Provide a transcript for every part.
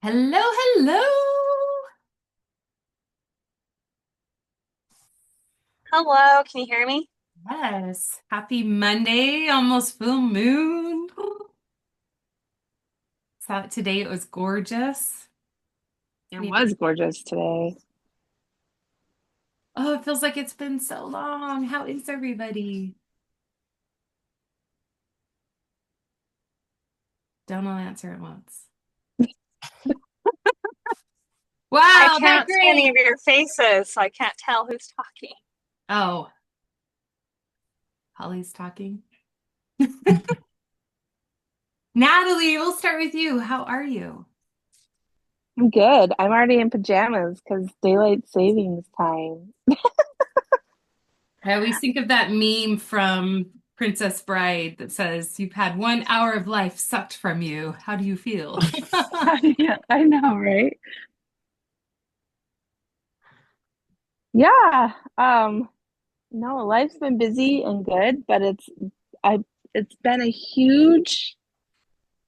Hello, hello. Hello, can you hear me? Yes. Happy Monday, almost full moon. Saw it today. It was gorgeous. It Can you was believe? gorgeous today. Oh, it feels like it's been so long. How is everybody? Don't all answer at once. I Wow, they're can't see any great. of your faces, so I can't tell who's talking. Oh, Holly's talking. Natalie, we'll start with you. How are you? I'm good. I'm already in pajamas because daylight savings time. I always think of that meme from Princess Bride that says, "You've had 1 hour of life sucked from you. How do you feel?" Yeah, I know, right? Yeah. No, life's been busy and good, but I it's been a huge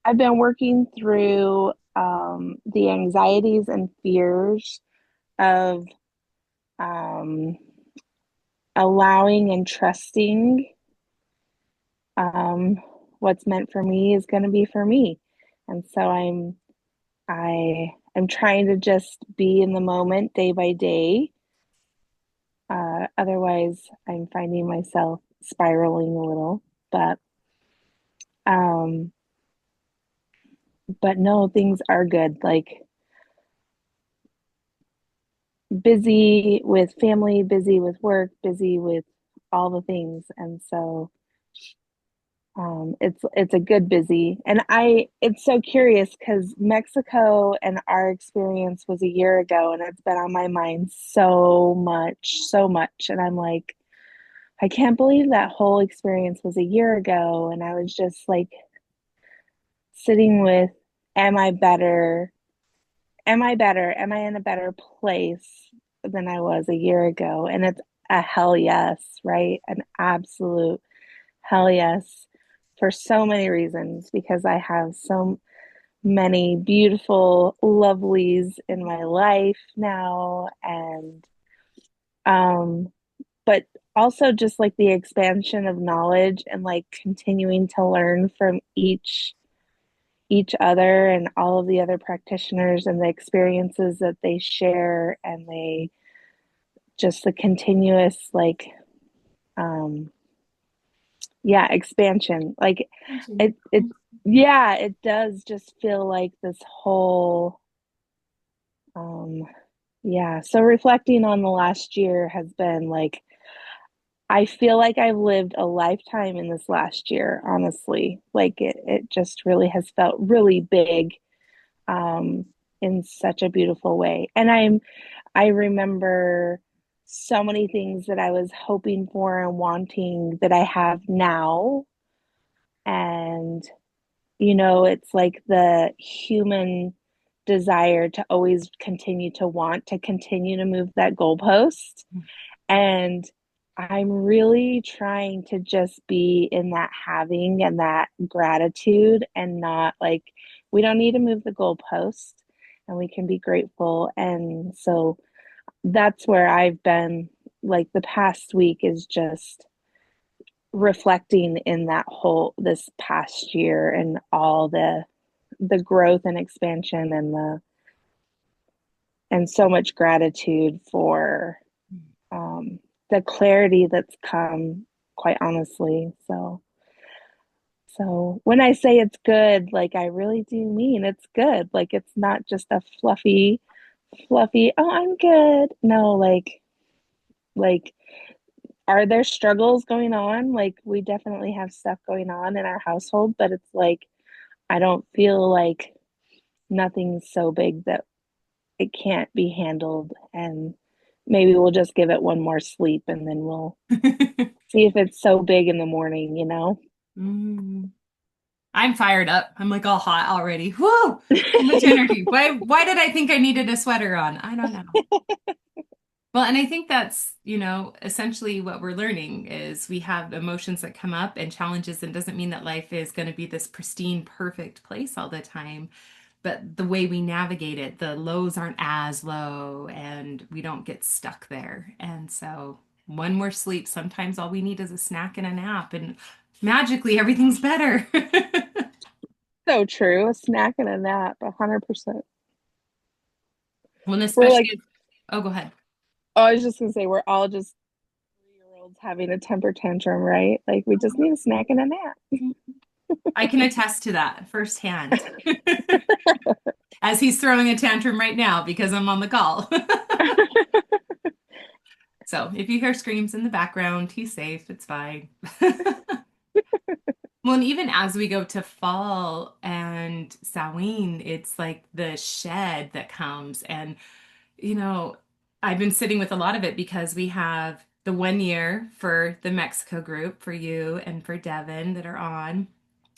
I've been working through the anxieties and fears of um allowing and trusting um, what's meant for me is going to be for me. And so I'm trying to just be in the moment day by day. Otherwise, I'm finding myself spiraling a little. But um, but no, things are good. Like busy with family, busy with work, busy with all the things. And so it's a good busy, and it's so curious because Mexico and our experience was a year ago, and it's been on my mind so much, and I'm like, I can't believe that whole experience was a year ago, and I was just like sitting with, am I better? Am I better? Am I in a better place than I was a year ago? And it's a hell yes, right? An absolute hell yes, for so many reasons, because I have so many beautiful lovelies in my life now, and um but also just like the expansion of knowledge and like continuing to learn from each other and all of the other practitioners and the experiences that they share, and they just the continuous like um yeah, expansion, like it yeah, it does just feel like this whole um yeah, so reflecting on the last year has been like, I feel like I've lived a lifetime in this last year, honestly. Like it just really has felt really big, um in such a beautiful way. And I remember so many things that I was hoping for and wanting that I have now. And it's like the human desire to always continue to want to continue to move that goalpost. And I'm really trying to just be in that having and that gratitude, and not like, we don't need to move the goalpost, and we can be grateful. And so that's where I've been, like the past week is just reflecting in that whole this past year and all the growth and expansion, and so much gratitude for the clarity that's come, quite honestly. So when I say it's good, like I really do mean it's good. Like it's not just a fluffy, oh, I'm good. No, like are there struggles going on? Like we definitely have stuff going on in our household, but it's like I don't feel like nothing's so big that it can't be handled. And maybe we'll just give it one more sleep, and then we'll see if it's so big in the morning. Mm. I'm fired up. I'm like all hot already. Whoa, so much energy. Why did I think I needed a sweater on? I don't know. Well, and I think that's, essentially what we're learning is we have emotions that come up and challenges, and doesn't mean that life is going to be this pristine, perfect place all the time. but the way we navigate it, the lows aren't as low and we don't get stuck there. And so one more sleep, sometimes all we need is a snack and a nap, and magically everything's better. So true. A snack and a nap, 100%. Well, and We're like, especially, oh, go ahead. oh, I was just gonna say, we're all just 3 year olds having a temper tantrum, right? Like, we just need a snack and a nap. I can attest to that firsthand. As he's throwing a tantrum right now because I'm on the call. So if you hear screams in the background, he's safe. It's fine. Well, and even as we go to fall and Samhain, it's like the shed that comes. And, you know, I've been sitting with a lot of it because we have the 1 year for the Mexico group for you and for Devin that are on.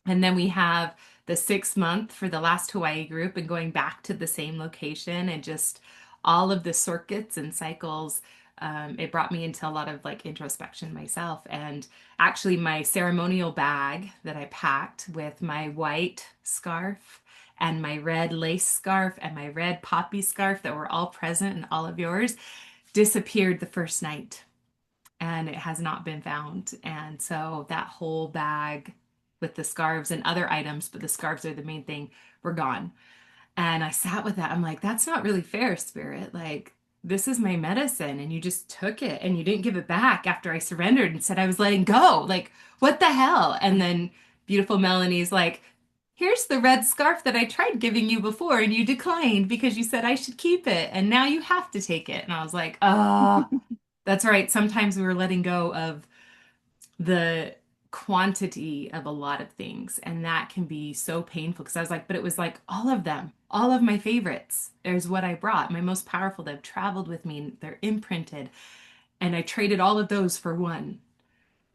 And then we have the 6 month for the last Hawaii group and going back to the same location and just all of the circuits and cycles. It brought me into a lot of like introspection myself. And actually, my ceremonial bag that I packed with my white scarf and my red lace scarf and my red poppy scarf that were all present in all of yours disappeared the first night and it has not been found. And so that whole bag with the scarves and other items, but the scarves are the main thing, were gone. And I sat with that. I'm like, that's not really fair, Spirit. Like, this is my medicine, and you just took it and you didn't give it back after I surrendered and said I was letting go. Like, what the hell? And then beautiful Melanie's like, here's the red scarf that I tried giving you before, and you declined because you said I should keep it, and now you have to take it. And I was like, oh, that's right. Sometimes we were letting go of the quantity of a lot of things, and that can be so painful because I was like, but it was like all of them, all of my favorites. There's what I brought, my most powerful that have traveled with me, and they're imprinted. And I traded all of those for one.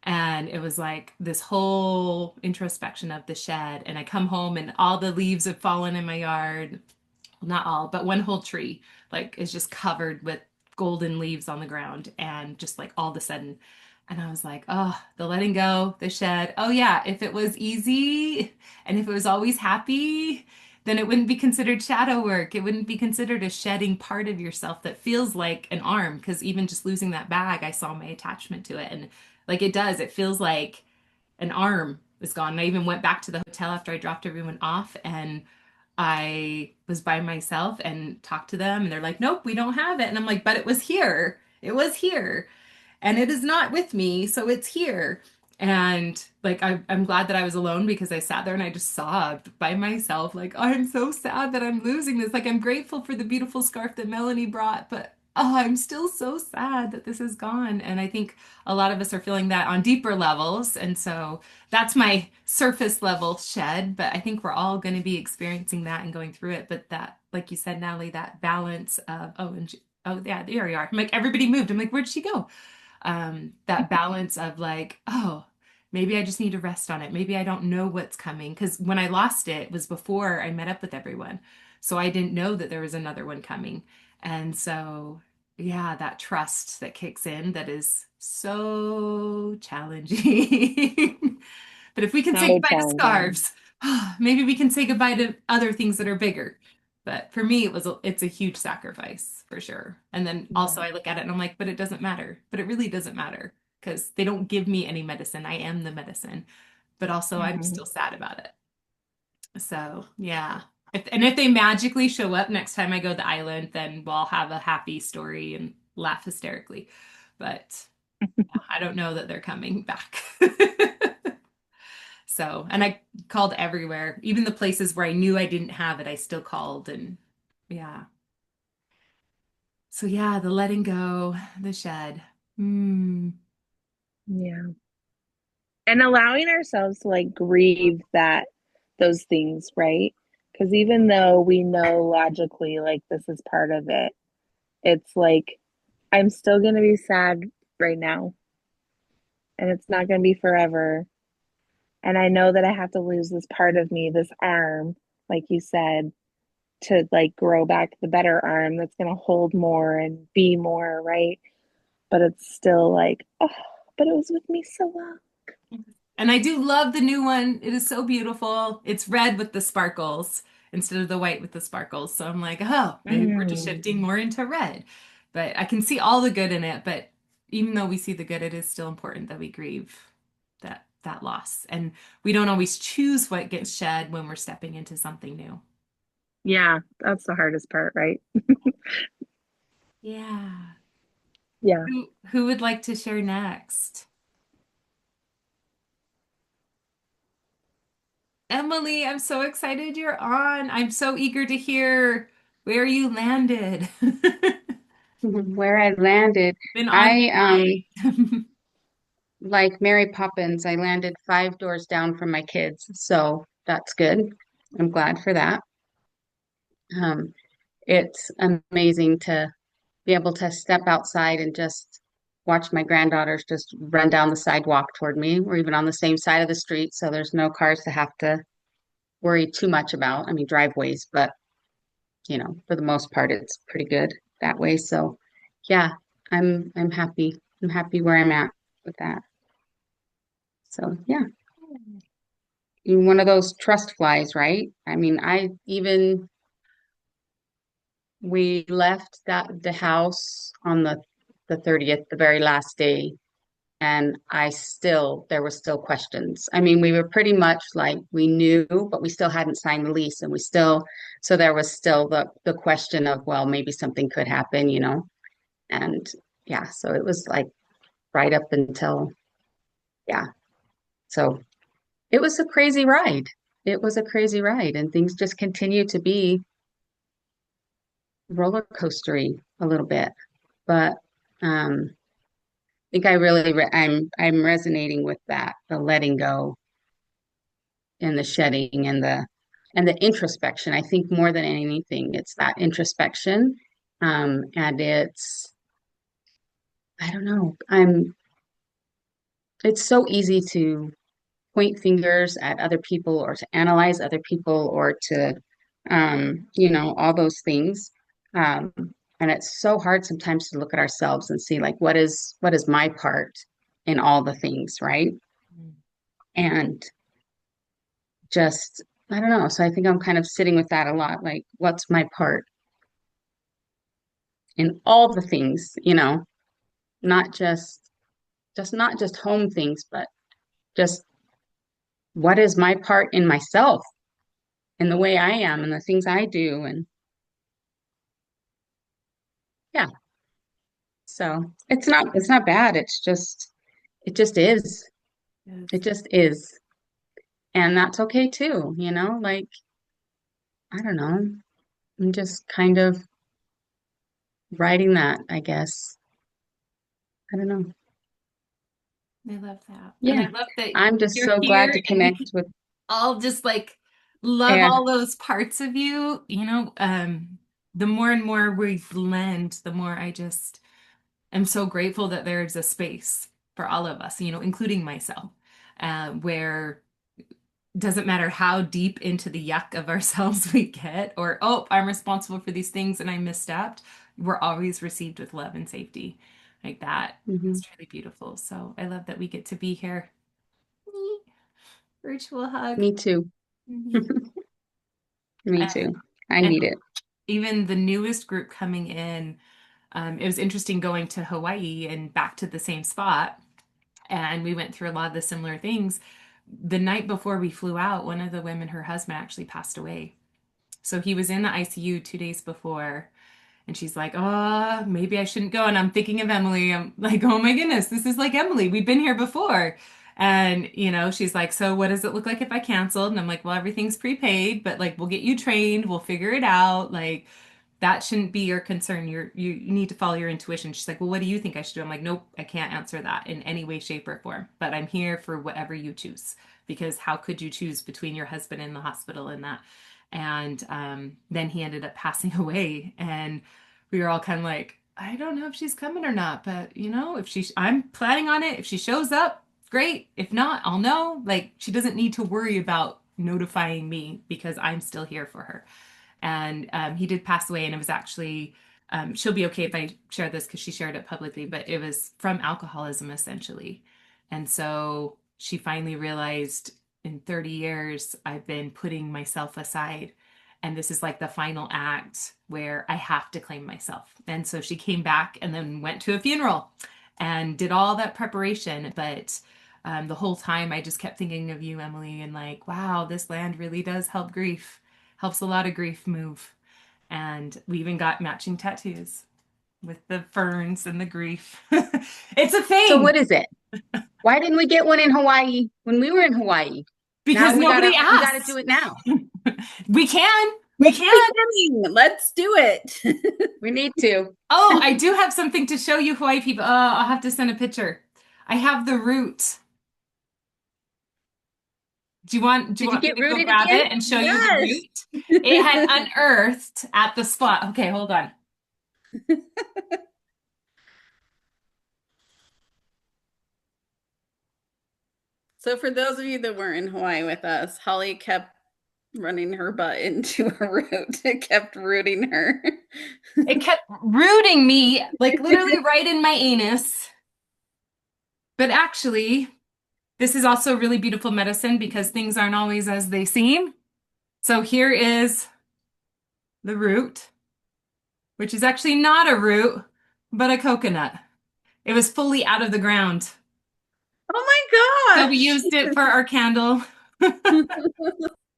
And it was like this whole introspection of the shed. And I come home and all the leaves have fallen in my yard, not all, but one whole tree like is just covered with golden leaves on the ground and just like all of a sudden. And I was like, oh, the letting go, the shed. Oh yeah, if it was easy and if it was always happy, then it wouldn't be considered shadow work. It wouldn't be considered a shedding part of yourself that feels like an arm. Because even just losing that bag, I saw my attachment to it. And like it does, it feels like an arm is gone. And I even went back to the hotel after I dropped everyone off and I was by myself and talked to them, and they're like, nope, we don't have it. And I'm like, but it was here. It was here. And it is not with me. So it's here. And like, I'm glad that I was alone because I sat there and I just sobbed by myself. Like, oh, I'm so sad that I'm losing this. Like, I'm grateful for the beautiful scarf that Melanie brought, but oh, I'm still so sad that this is gone. And I think a lot of us are feeling that on deeper levels. And so that's my surface level shed, but I think we're all going to be experiencing that and going through it. But that, like you said, Natalie, that balance of, oh, and oh, yeah, there you are. I'm like, everybody moved. I'm like, where'd she go? That balance of like, oh, maybe I just need to rest on it. Maybe I don't know what's coming. Because when I lost it was before I met up with everyone. So I didn't know that there was another one coming. And so, yeah, that trust that kicks in that is so challenging. But if we can say So goodbye to challenging. scarves, maybe we can say goodbye to other things that are bigger. But for me, it's a huge sacrifice for sure. And then also Yeah. I look at it and I'm like, but it doesn't matter. But it really doesn't matter because they don't give me any medicine. I am the medicine. But also I'm Mhm. still sad about it. So yeah. If they magically show up next time I go to the island, then we'll have a happy story and laugh hysterically. But I don't know that they're coming back. So, and I called everywhere, even the places where I knew I didn't have it, I still called and yeah. So yeah, the letting go, the shed. Hmm. Yeah. And allowing ourselves to like grieve those things, right? Because even though we know logically like this is part of it, it's like I'm still going to be sad right now, and it's not going to be forever. And I know that I have to lose this part of me, this arm, like you said, to like grow back the better arm that's going to hold more and be more, right? But it's still like, oh, but it was with me so long. And I do love the new one. It is so beautiful. It's red with the sparkles. instead of the white with the sparkles. So I'm like, oh, maybe we're just shifting Mm. more into red. But I can see all the good in it. But even though we see the good, it is still important that we grieve that loss. And we don't always choose what gets shed when we're stepping into something new. Yeah, that's the hardest part, right? Yeah. Yeah. Who would like to share next? Emily, I'm so excited you're on. I'm so eager to hear where you landed. Where I landed, Been on I my mind. like Mary Poppins, I landed 5 doors down from my kids, so that's good. I'm glad for that. Um, it's amazing to be able to step outside and just watch my granddaughters just run down the sidewalk toward me. We're even on the same side of the street, so there's no cars to have to worry too much about. I mean, driveways, but for the most part, it's pretty good that way. So, yeah, I'm happy. I'm happy where I'm at with that. So, yeah, you're one of those trust flies, right? I mean, I even we left the house on the 30th, the very last day, and I still there were still questions. I mean, we were pretty much like we knew, but we still hadn't signed the lease, and we still so there was still the question of, well, maybe something could happen. And yeah, so it was like right up until, yeah. So it was a crazy ride. It was a crazy ride, and things just continue to be roller coastery a little bit. But I think I'm resonating with that, the letting go and the shedding and the introspection. I think more than anything, it's that introspection. And I don't know, it's so easy to point fingers at other people or to analyze other people or to, all those things. Um, and it's so hard sometimes to look at ourselves and see like, what is my part in all the things, right? And just, I don't know. So I think I'm kind of sitting with that a lot. Like, what's my part in all the things, not not just home things, but just what is my part in myself and the way I am and the things I do. And yeah, so it's not bad. It just is. It Yes. just is. And that's okay too. Like, I don't know. I'm just kind of writing that, I guess. I don't know. I love that. And I Yeah. love that I'm just you're so glad here to and we connect can with all just like love yeah. all those parts of you. The more and more we blend, the more I just am so grateful that there's a space for all of us, including myself, where doesn't matter how deep into the yuck of ourselves we get, or, oh, I'm responsible for these things and I misstepped, we're always received with love and safety like that. Hmm. It's really beautiful. So I love that we get to be here. Virtual hug. Me too. Mhm. Me And, too. I and need it. even the newest group coming in, it was interesting going to Hawaii and back to the same spot. And we went through a lot of the similar things. The night before we flew out, one of the women, her husband actually passed away. So he was in the ICU 2 days before. And she's like, oh, maybe I shouldn't go. And I'm thinking of Emily. I'm like, oh my goodness, this is like Emily. We've been here before. And, she's like, so what does it look like if I canceled? And I'm like, well, everything's prepaid, but like, we'll get you trained. We'll figure it out. Like, that shouldn't be your concern. You need to follow your intuition. She's like, well, what do you think I should do? I'm like, nope, I can't answer that in any way, shape, or form. But I'm here for whatever you choose. Because how could you choose between your husband in the hospital and that? And then he ended up passing away. And we were all kind of like, I don't know if she's coming or not, but I'm planning on it. If she shows up, great. If not, I'll know. Like, she doesn't need to worry about notifying me because I'm still here for her. And he did pass away, and it was actually, she'll be okay if I share this because she shared it publicly, but it was from alcoholism essentially. And so she finally realized in 30 years, I've been putting myself aside And this is like the final act where I have to claim myself. And so she came back and then went to a funeral and did all that preparation. But the whole time I just kept thinking of you, Emily, and like, wow, this land really does help grief, helps a lot of grief move. And we even got matching tattoos with the ferns and the grief. It's a So thing what is it? Why didn't we get one in Hawaii when we were in Hawaii? because Now nobody we gotta do asks. it now. We can. We It's can. beginning. Let's do it. We need to. Oh, I do have something to show you, Hawaii people. I'll have to send a picture. I have the root. Do you Did you want me get to go rooted grab again? it and show you the Yes. root? It had unearthed at the spot. Okay, hold on. So for those of you that weren't in Hawaii with us, Holly kept running her butt into a root. It kept rooting her. It kept rooting me, like literally right in my anus. But actually, this is also really beautiful medicine because things aren't always as they seem. So here is the root, which is actually not a root, but a coconut. It was fully out of the ground. Oh So my we gosh. used it for our candle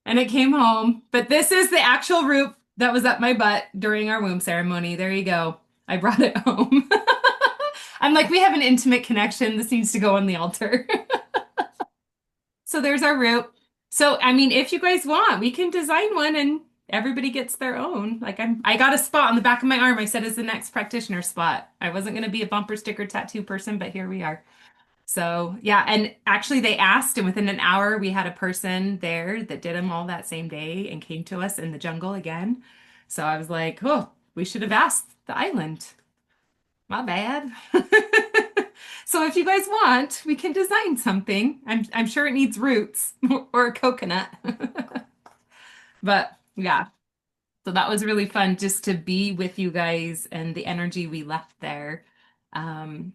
and it came home. But this is the actual root that was up my butt during our womb ceremony. There you go. I brought it home. I'm like, we have an intimate connection. This needs to go on the altar. So there's our root. So, I mean, if you guys want, we can design one and everybody gets their own. Like I got a spot on the back of my arm. I said is the next practitioner spot. I wasn't going to be a bumper sticker tattoo person, but here we are. So, yeah, and actually they asked, and within an hour we had a person there that did them all that same day and came to us in the jungle again. So I was like, oh, we should have asked the island. My bad. So if you guys want, we can design something. I'm sure it needs roots or a coconut. But yeah, so that was really fun just to be with you guys and the energy we left there.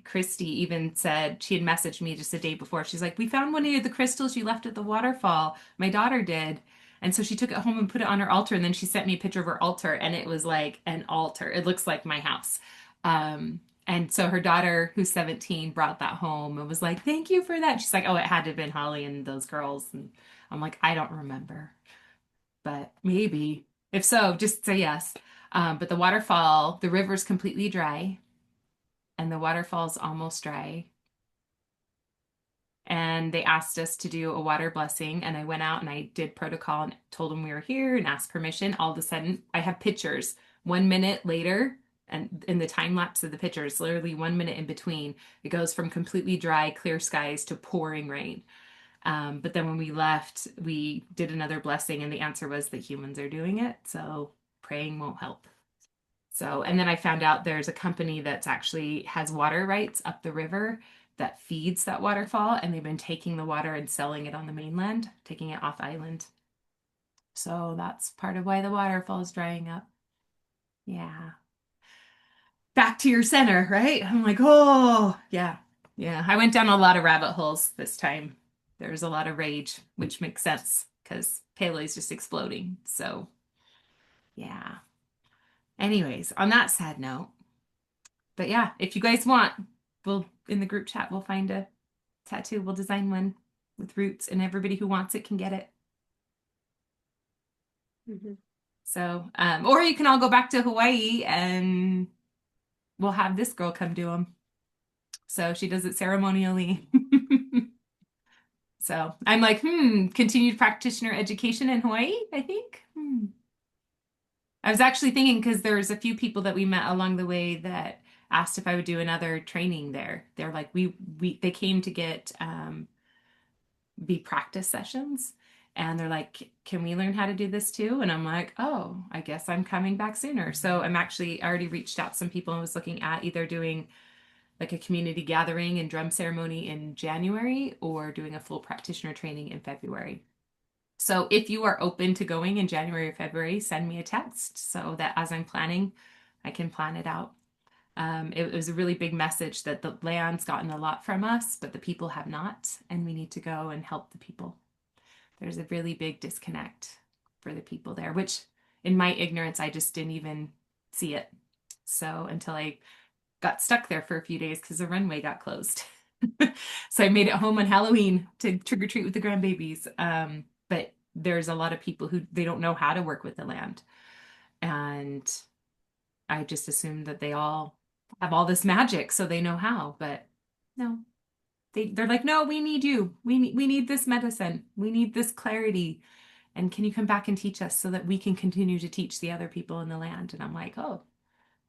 Christy even said she had messaged me just a day before. She's like, "We found one of the crystals you left at the waterfall. My daughter did." And so she took it home and put it on her altar. And then she sent me a picture of her altar, and it was like an altar. It looks like my house. And so her daughter, who's 17, brought that home and was like, "Thank you for that." She's like, "Oh, it had to have been Holly and those girls." And I'm like, "I don't remember, but maybe. If so, just say yes." But the waterfall, the river's completely dry and the waterfall's almost dry. And they asked us to do a water blessing. And I went out and I did protocol and told them we were here and asked permission. All of a sudden, I have pictures 1 minute later. And in the time lapse of the pictures, literally 1 minute in between, it goes from completely dry, clear skies to pouring rain. But then when we left, we did another blessing, and the answer was that humans are doing it. So praying won't help. So, and then I found out there's a company that's actually has water rights up the river that feeds that waterfall, and they've been taking the water and selling it on the mainland, taking it off island. So that's part of why the waterfall is drying up. Yeah. Back to your center, right? I'm like, oh, yeah. Yeah. I went down a lot of rabbit holes this time. There's a lot of rage, which makes sense because Pele is just exploding. So, yeah. Anyways, on that sad note, but yeah, if you guys want, we'll in the group chat, we'll find a tattoo. We'll design one with roots, and everybody who wants it can get it. Mhm. So, or you can all go back to Hawaii and we'll have this girl come do them. So she does it ceremonially. So I'm like, continued practitioner education in Hawaii, I think. I was actually thinking because there's a few people that we met along the way that asked if I would do another training there. They're like, they came to get be practice sessions. And they're like, can we learn how to do this too? And I'm like, oh, I guess I'm coming back sooner. So I'm actually already reached out to some people and was looking at either doing like a community gathering and drum ceremony in January or doing a full practitioner training in February. So if you are open to going in January or February, send me a text so that as I'm planning, I can plan it out. It was a really big message that the land's gotten a lot from us, but the people have not, and we need to go and help the people. There's a really big disconnect for the people there, which in my ignorance, I just didn't even see it. So until I got stuck there for a few days because the runway got closed. So I made it home on Halloween to trick or treat with the grandbabies. But there's a lot of people who they don't know how to work with the land. And I just assumed that they all have all this magic, so they know how. But no, they're like, no, we need you. We need this medicine. We need this clarity. And can you come back and teach us so that we can continue to teach the other people in the land? And I'm like, oh,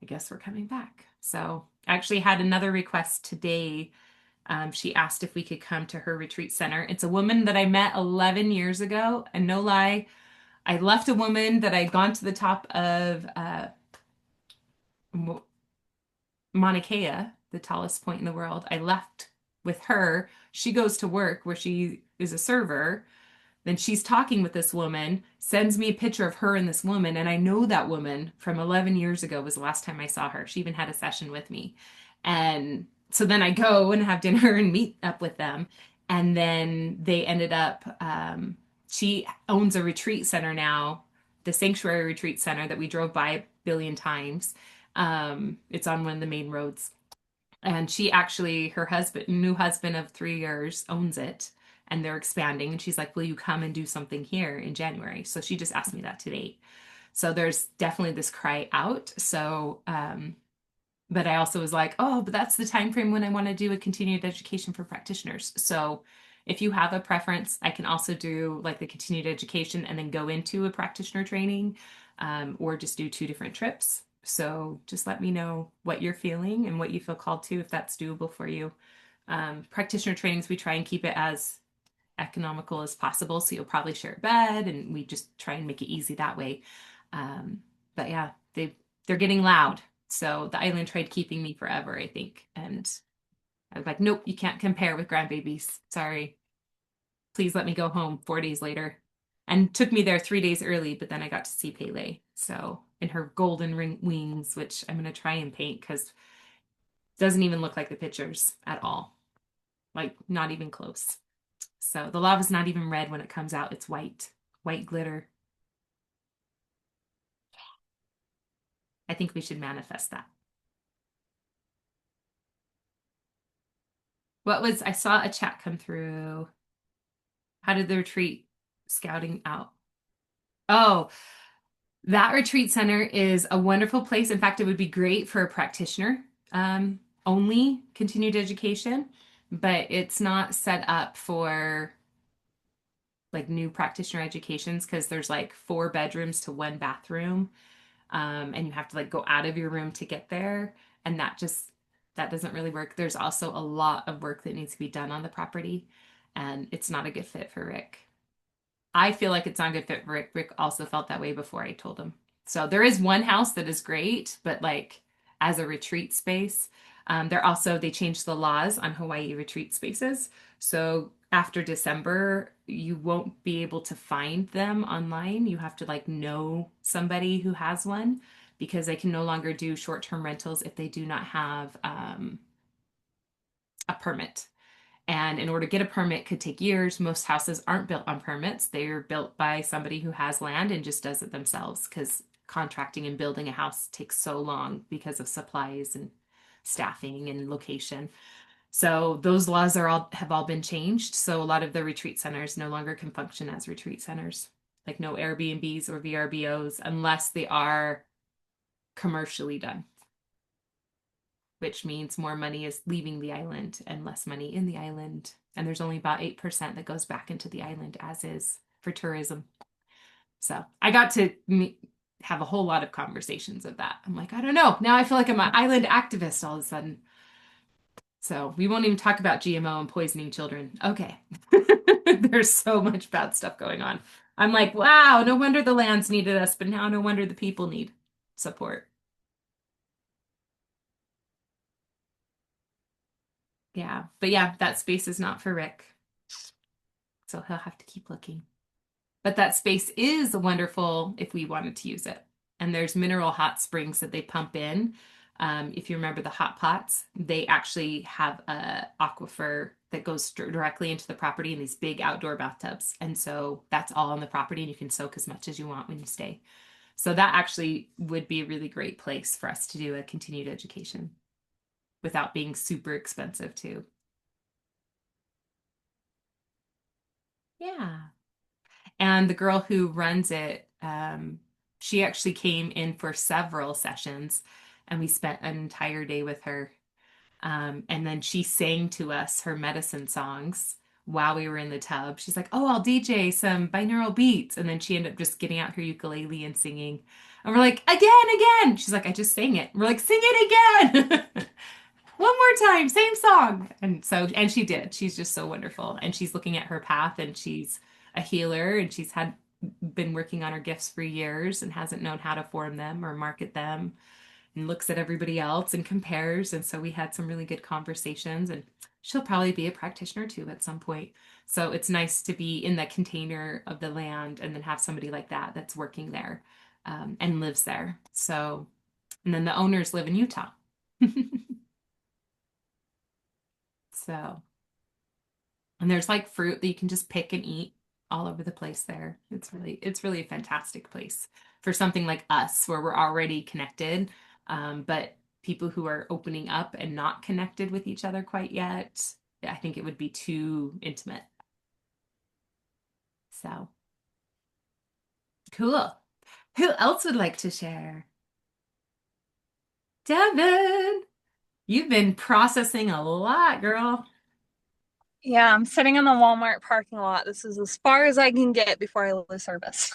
I guess we're coming back. So I actually had another request today. She asked if we could come to her retreat center. It's a woman that I met 11 years ago. And no lie, I left a woman that I'd gone to the top of Mauna Kea, the tallest point in the world. I left with her. She goes to work where she is a server. Then she's talking with this woman, sends me a picture of her and this woman, and I know that woman from 11 years ago was the last time I saw her. She even had a session with me. And so then I go and have dinner and meet up with them. And then they ended up, she owns a retreat center now, the Sanctuary Retreat Center that we drove by a billion times. It's on one of the main roads. And she actually, her husband, new husband of 3 years, owns it and they're expanding. And she's like, will you come and do something here in January? So she just asked me that today. So there's definitely this cry out. So, but I also was like, oh, but that's the time frame when I want to do a continued education for practitioners. So if you have a preference, I can also do like the continued education and then go into a practitioner training, or just do two different trips. So just let me know what you're feeling and what you feel called to if that's doable for you. Practitioner trainings, we try and keep it as economical as possible. So you'll probably share a bed and we just try and make it easy that way. But yeah, they're getting loud. So the island tried keeping me forever, I think. And I was like, nope, you can't compare with grandbabies. Sorry. Please let me go home 4 days later. And took me there 3 days early, but then I got to see Pele. So in her golden ring wings, which I'm gonna try and paint because it doesn't even look like the pictures at all. Like not even close. So the lava's not even red when it comes out. It's white, white glitter. I think we should manifest that. I saw a chat come through. How did the retreat scouting out? Oh, that retreat center is a wonderful place. In fact, it would be great for a practitioner only continued education, but it's not set up for like new practitioner educations because there's like 4 bedrooms to 1 bathroom. And you have to like go out of your room to get there. And that doesn't really work. There's also a lot of work that needs to be done on the property, and it's not a good fit for Rick. I feel like it's not a good fit for Rick. Rick also felt that way before I told him. So there is one house that is great, but like as a retreat space, they changed the laws on Hawaii retreat spaces. So after December, you won't be able to find them online. You have to like know somebody who has one because they can no longer do short-term rentals if they do not have a permit. And in order to get a permit could take years. Most houses aren't built on permits. They're built by somebody who has land and just does it themselves because contracting and building a house takes so long because of supplies and staffing and location. So those laws have all been changed. So a lot of the retreat centers no longer can function as retreat centers, like no Airbnbs or VRBOs unless they are commercially done, which means more money is leaving the island and less money in the island. And there's only about 8% that goes back into the island as is for tourism. So I got to have a whole lot of conversations of that. I'm like, I don't know. Now I feel like I'm an island activist all of a sudden. So we won't even talk about GMO and poisoning children. Okay. There's so much bad stuff going on. I'm like, wow, no wonder the lands needed us, but now no wonder the people need support. Yeah. But yeah, that space is not for Rick. So he'll have to keep looking. But that space is wonderful if we wanted to use it. And there's mineral hot springs that they pump in. If you remember the hot pots, they actually have a aquifer that goes directly into the property in these big outdoor bathtubs. And so that's all on the property and you can soak as much as you want when you stay. So that actually would be a really great place for us to do a continued education without being super expensive too. Yeah. And the girl who runs it, she actually came in for several sessions and we spent an entire day with her. And then she sang to us her medicine songs while we were in the tub. She's like, "Oh, I'll DJ some binaural beats." And then she ended up just getting out her ukulele and singing. And we're like, "Again, again." She's like, "I just sang it." We're like, "Sing it again." One more time, same song. And so, and she did. She's just so wonderful. And she's looking at her path and she's a healer and she's had been working on her gifts for years and hasn't known how to form them or market them and looks at everybody else and compares. And so we had some really good conversations and she'll probably be a practitioner too at some point. So it's nice to be in the container of the land and then have somebody like that that's working there and lives there. So, and then the owners live in Utah. So, and there's like fruit that you can just pick and eat all over the place there. It's really a fantastic place for something like us where we're already connected. But people who are opening up and not connected with each other quite yet, I think it would be too intimate. So cool. Who else would like to share? Devin, you've been processing a lot, girl. Yeah, I'm sitting in the Walmart parking lot. This is as far as I can get before I lose service.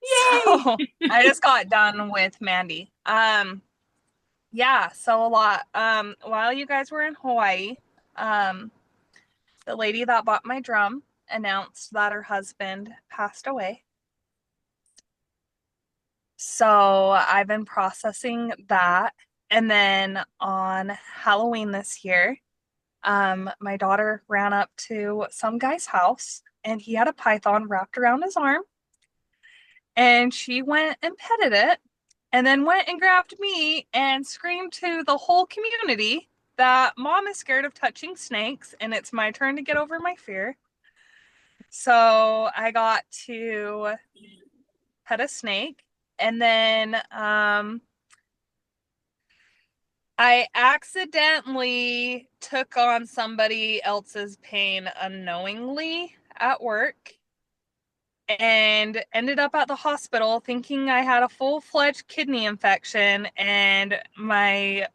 Yay! So I just got done with Mandy. Yeah, so a lot. While you guys were in Hawaii, um, the lady that bought my drum announced that her husband passed away. So I've been processing that. And then on Halloween this year, my daughter ran up to some guy's house and he had a python wrapped around his arm. And she went and petted it and then went and grabbed me and screamed to the whole community that mom is scared of touching snakes and it's my turn to get over my fear. So I got to pet a snake and then I accidentally took on somebody else's pain unknowingly at work and ended up at the hospital thinking I had a full-fledged kidney infection and my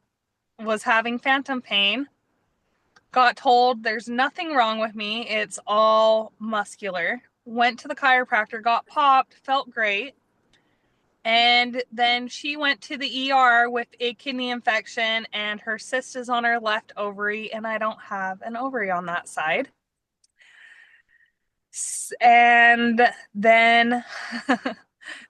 was having phantom pain. Got told there's nothing wrong with me. It's all muscular. Went to the chiropractor, got popped, felt great. And then she went to the ER with a kidney infection and her cyst is on her left ovary and I don't have an ovary on that side. And then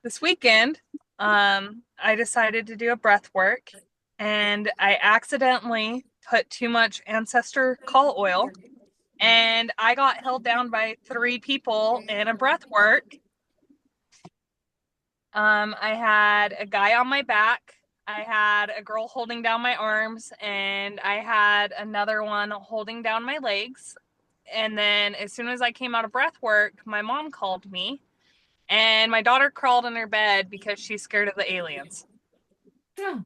this weekend, I decided to do a breath work and I accidentally put too much ancestor call oil and I got held down by 3 people in a breath work. I had a guy on my back, I had a girl holding down my arms, and I had another one holding down my legs. And then as soon as I came out of breath work, my mom called me and my daughter crawled in her bed because she's scared of the aliens. Yeah.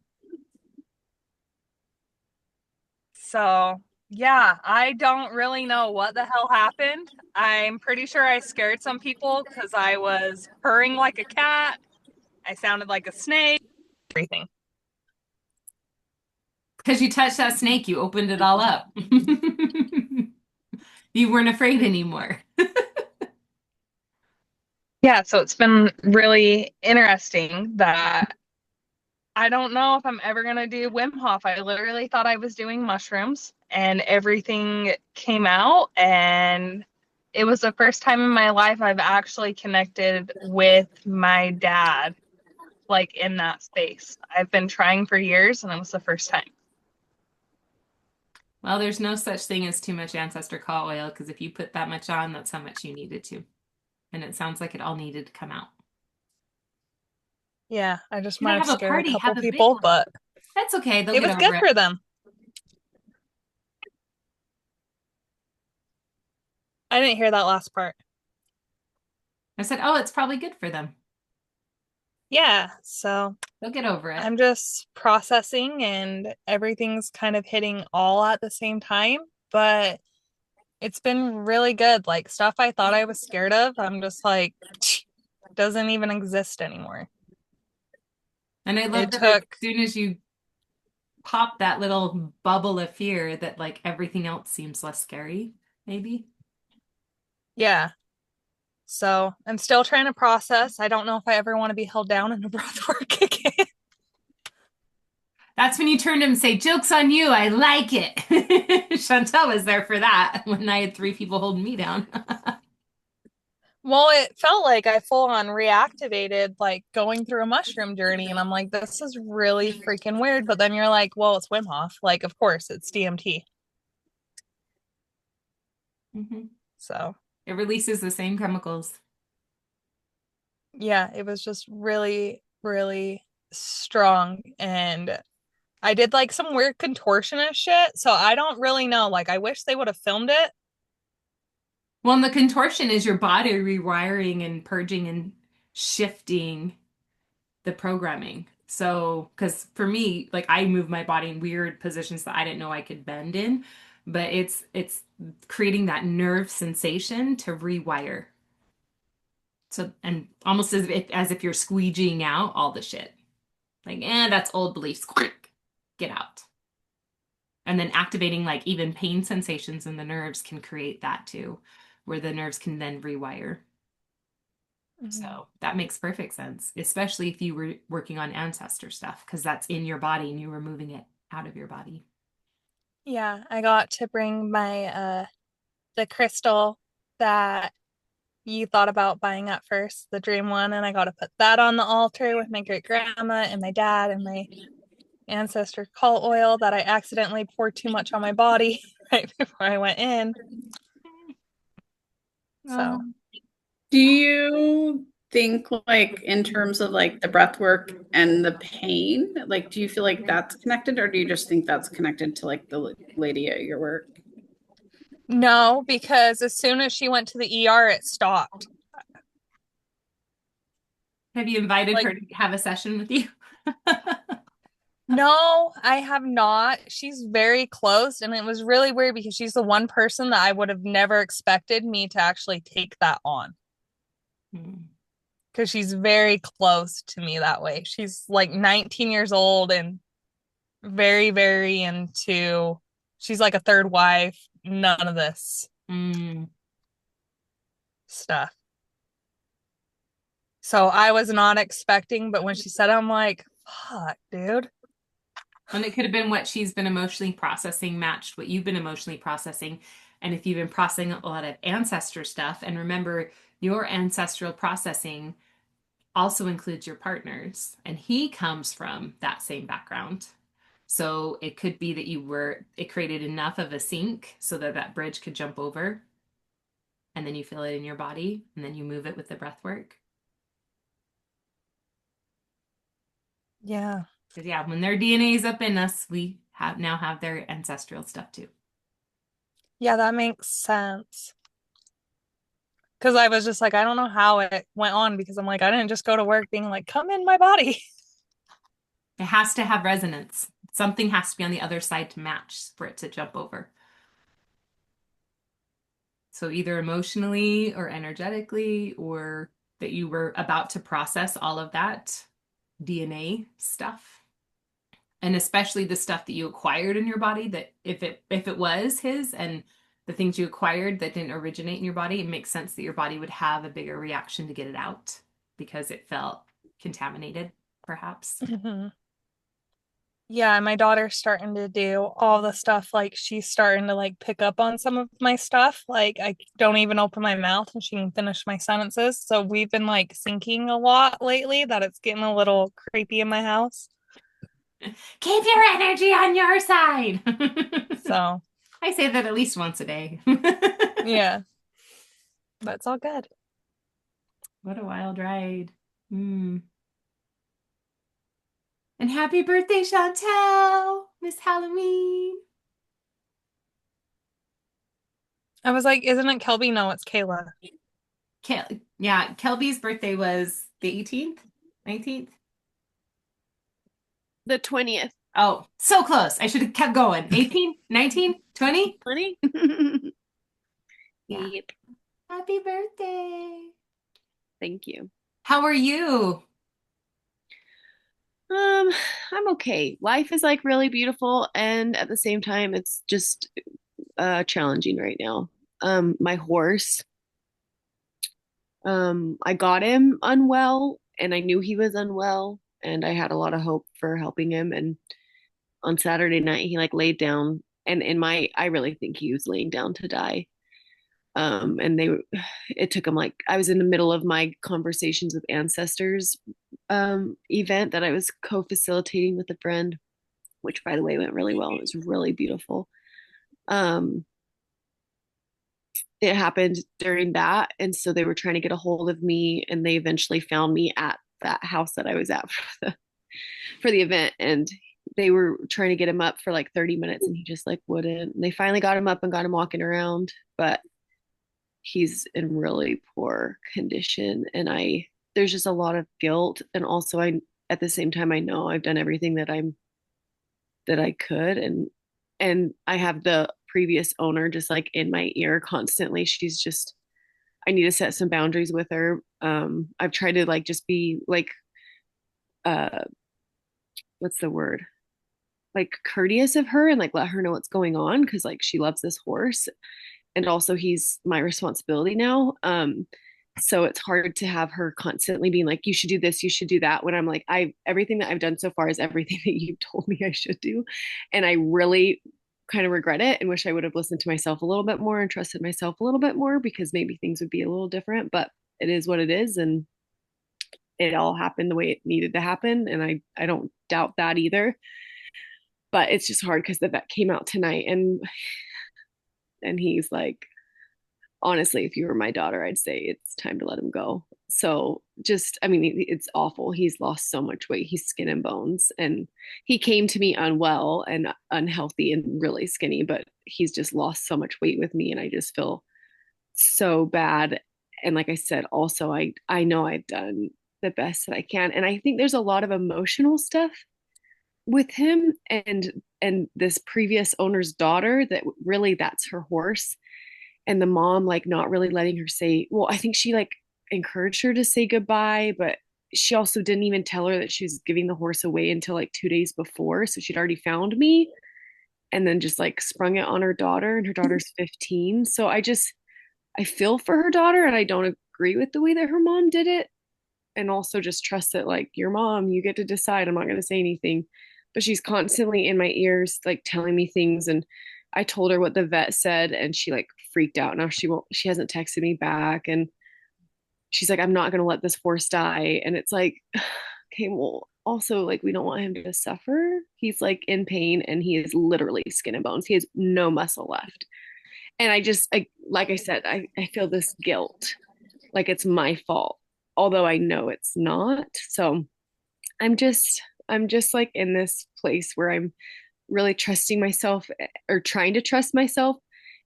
So, yeah, I don't really know what the hell happened. I'm pretty sure I scared some people because I was purring like a cat. I sounded like a snake. Everything. Because you touched that snake, you opened it all up. You weren't afraid anymore. Yeah, so it's been really interesting that I don't know if I'm ever going to do Wim Hof. I literally thought I was doing mushrooms and everything came out. And it was the first time in my life I've actually connected with my dad, like in that space. I've been trying for years and it was the first time. Well, there's no such thing as too much ancestor call oil because if you put that much on, that's how much you needed to. And it sounds like it all needed to come out. Yeah, I just You're might gonna have have a scared a party, couple have a big people, one. but That's okay. They'll it get was over good it. for them. I didn't hear that last part. I said, oh, it's probably good for them. Yeah, so They'll get over it. I'm just processing and everything's kind of hitting all at the same time, but it's been really good. Like stuff I thought I was scared of, I'm just like, doesn't even exist anymore. And I love It that as took, soon as you pop that little bubble of fear, that like everything else seems less scary, maybe. yeah. So I'm still trying to process. I don't know if I ever want to be held down in a breath work again. That's when you turn to him and say, "Joke's on you, I like it." Chantel was there for that when I had three people holding me down. Well, it felt like I full on reactivated, like going through a mushroom journey. And I'm like, this is really freaking weird. But then you're like, well, it's Wim Hof. Like, of course, it's DMT. Mhm. So, It releases the same chemicals. yeah, it was just really, really strong. And I did like some weird contortionist shit. So I don't really know. Like, I wish they would have filmed it. Well, and the contortion is your body rewiring and purging and shifting the programming. So, because for me, like I move my body in weird positions that I didn't know I could bend in, but it's creating that nerve sensation to rewire. So, and almost as if you're squeegeeing out all the shit. Like, that's old beliefs. Squeak, get out. And then activating like even pain sensations in the nerves can create that too, where the nerves can then rewire. Mhm. So that makes perfect sense, especially if you were working on ancestor stuff, because that's in your body and you were moving it out of your body. Yeah, I got to bring my the crystal that you thought about buying at first, the dream one, and I got to put that on the altar with my great grandma and my dad and my ancestor call oil that I accidentally poured too much on my body right before I went in. So, Um, Do you think like in terms of like the breath work and the pain, like do you feel like that's connected or do you just think that's connected to like the lady at your work? no, because as soon as she went to the ER, it stopped. have you invited Like, her to have a session with you? no, I have not. She's very close, and it was really weird because she's the one person that I would have never expected me to actually take that on. Hmm. Because she's very close to me that way. She's like 19 years old and very, very into, she's like a third wife, none of this Mm. stuff. So I was not expecting, but when she said it, I'm like, fuck, dude. And it could have been what she's been emotionally processing matched what you've been emotionally processing. And if you've been processing a lot of ancestor stuff, and remember, your ancestral processing also includes your partner's, and he comes from that same background. So it could be that it created enough of a sink so that that bridge could jump over, and then you feel it in your body, and then you move it with the breath work. Yeah. Because yeah, when their DNA is up in us, we have their ancestral stuff too. Yeah, that makes sense. Because I was just like, I don't know how it went on because I'm like, I didn't just go to work being like, come in my body. It has to have resonance. Something has to be on the other side to match for it to jump over. So either emotionally or energetically, or that you were about to process all of that DNA stuff. And especially the stuff that you acquired in your body, that if it was his and the things you acquired that didn't originate in your body, it makes sense that your body would have a bigger reaction to get it out because it felt contaminated, perhaps. Mhm. Yeah, my daughter's starting to do all the stuff. Like she's starting to like pick up on some of my stuff. Like I don't even open my mouth and she can finish my sentences. So we've been like syncing a lot lately that it's getting a little creepy in my house. Keep your energy on your side. So I say that at least once a day. yeah, but it's all good. What a wild ride. Mm. And happy birthday, Chantel, Miss Halloween. I was like, isn't it Kelby? No, it's Kayla. Yeah, Kelby's birthday was the 18th. 19th? The 20th. Oh, so close. I should have kept going. 18, 19, 20? 20? Yeah. Yep. Happy birthday. Thank you. How are you? I'm okay. Life is like really beautiful, and at the same time, it's just challenging right now. My horse, I got him unwell, and I knew he was unwell, and I had a lot of hope for helping him. And on Saturday night, he like laid down, and I really think he was laying down to die. And it took him like I was in the middle of my conversations with ancestors event that I was co-facilitating with a friend, which by the way went really well. It was really beautiful. Um, it happened during that, and so they were trying to get a hold of me, and they eventually found me at that house that I was at for the event, and they were trying to get him up for like 30 minutes, and he just like wouldn't. And they finally got him up and got him walking around, but he's in really poor condition, and I there's just a lot of guilt, and also I at the same time I know I've done everything that I could, and I have the previous owner just like in my ear constantly. She's just I need to set some boundaries with her. I've tried to like just be like uh what's the word? Like courteous of her and like let her know what's going on because like she loves this horse, and also he's my responsibility now. So it's hard to have her constantly being like, you should do this, you should do that, when I'm like, I everything that I've done so far is everything that you told me I should do. And I really kind of regret it and wish I would have listened to myself a little bit more and trusted myself a little bit more, because maybe things would be a little different. But it is what it is, and it all happened the way it needed to happen. And I don't doubt that either. But it's just hard because the vet came out tonight, and he's like, honestly, if you were my daughter, I'd say it's time to let him go. So just, I mean, it's awful. He's lost so much weight. He's skin and bones. And he came to me unwell and unhealthy and really skinny, but he's just lost so much weight with me. And I just feel so bad. And like I said, also, I know I've done the best that I can. And I think there's a lot of emotional stuff with him and this previous owner's daughter that really that's her horse, and the mom like not really letting her say, well, I think she like encouraged her to say goodbye, but she also didn't even tell her that she was giving the horse away until like 2 days before, so she'd already found me, and then just like sprung it on her daughter, and her daughter's 15. So I feel for her daughter, and I don't agree with the way that her mom did it, and also just trust that like your mom, you get to decide. I'm not going to say anything, but she's constantly in my ears like telling me things. And I told her what the vet said, and she like freaked out. Now she hasn't texted me back, and she's like, I'm not going to let this horse die. And it's like, okay, well, also like we don't want him to suffer. He's like in pain, and he is literally skin and bones. He has no muscle left. And like I said, I feel this guilt, like it's my fault, although I know it's not. So I'm just like in this place where I'm really trusting myself, or trying to trust myself.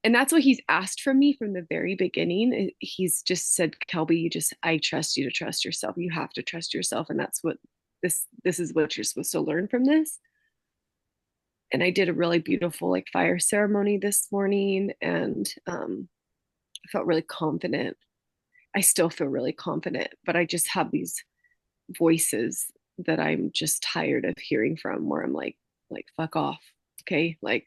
And that's what he's asked from me from the very beginning. He's just said, Kelby, I trust you to trust yourself. You have to trust yourself. And that's what this is what you're supposed to learn from this. And I did a really beautiful like fire ceremony this morning, and I felt really confident. I still feel really confident, but I just have these voices that I'm just tired of hearing from, where I'm like fuck off. Okay? Like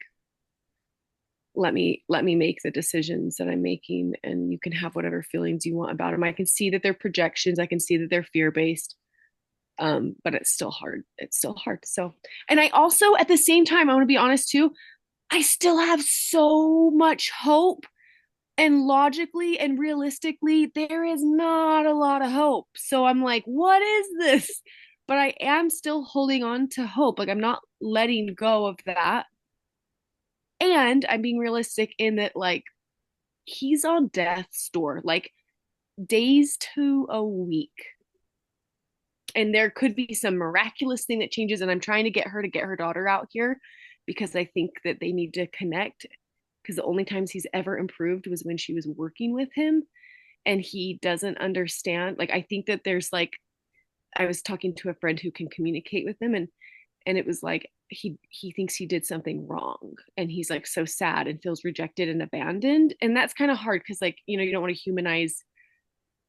let me make the decisions that I'm making, and you can have whatever feelings you want about them. I can see that they're projections. I can see that they're fear-based. But it's still hard. It's still hard. So, and I also at the same time, I want to be honest too, I still have so much hope, and logically and realistically there is not a lot of hope. So I'm like, what is this? But I am still holding on to hope. Like I'm not letting go of that. And I'm being realistic in that like he's on death's door, like days to a week. And there could be some miraculous thing that changes, and I'm trying to get her daughter out here, because I think that they need to connect, because the only times he's ever improved was when she was working with him, and he doesn't understand. Like I think that there's like I was talking to a friend who can communicate with them, and it was like he thinks he did something wrong, and he's like so sad and feels rejected and abandoned, and that's kind of hard because like you don't want to humanize,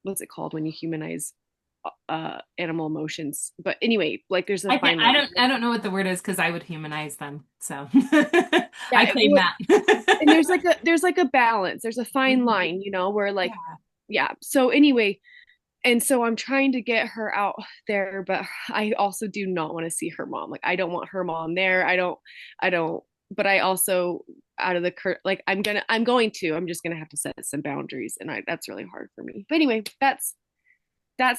what's it called when you humanize animal emotions, but anyway, like there's a I think fine line. I don't know what the word is because I would humanize them. So I Yeah, claim that. and there's like a balance, there's a fine line, where like, Yeah. yeah, so anyway, and so I'm trying to get her out there, but I also do not want to see her mom. Like I don't want her mom there. I don't, but I also out of the like I'm just gonna have to set some boundaries, and that's really hard for me. But anyway, that's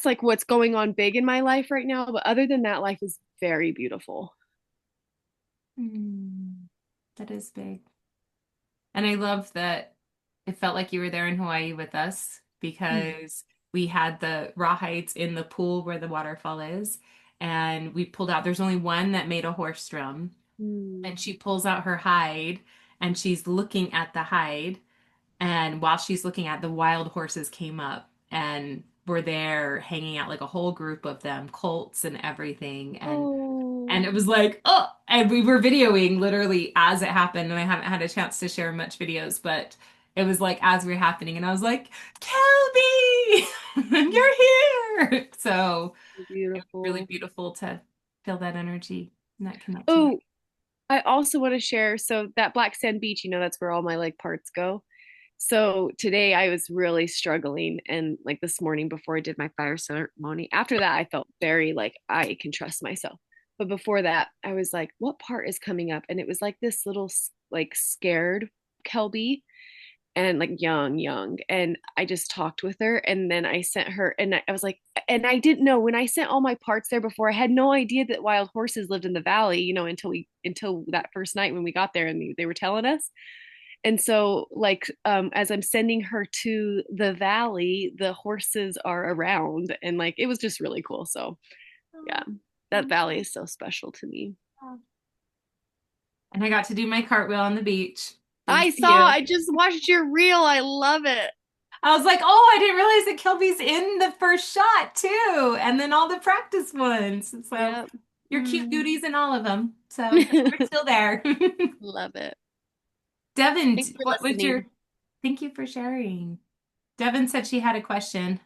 like what's going on big in my life right now. But other than that, life is very beautiful. Mm, that is big. And I love that it felt like you were there in Hawaii with us because we had the rawhides in the pool where the waterfall is. And we pulled out, there's only one that made a horse drum. Mm. And she pulls out her hide and she's looking at the hide. And while she's looking at the wild horses came up and were there hanging out like a whole group of them, colts and everything. And Oh, it was like, oh, and we were videoing literally as it happened. And I haven't had a chance to share much videos, but it was like as we were happening. And I was like, Kelby, you're here. So it was really beautiful. beautiful to feel that energy and that connection. Oh, I also want to share. So that Black Sand Beach, that's where all my like parts go. So today I was really struggling, and like this morning before I did my fire ceremony, after that I felt very like I can trust myself. But before that, I was like, what part is coming up? And it was like this little like scared Kelby, and like young, and I just talked with her, and then I sent her, and I was like, and I didn't know when I sent all my parts there before, I had no idea that wild horses lived in the valley, until that first night when we got there and they were telling us. And so like as I'm sending her to the valley, the horses are around, and like it was just really cool. So yeah, that valley is so special to me. And I got to do my cartwheel on the beach. Thanks I to you. saw, I just watched your reel. I love it. I was like, oh, I didn't realize that Kilby's in the first shot too, and then all the practice ones. So Yep. your cute beauties in all of them. So we're still there. Love it. Devin, Thanks for what was listening. thank you for sharing. Devin said she had a question.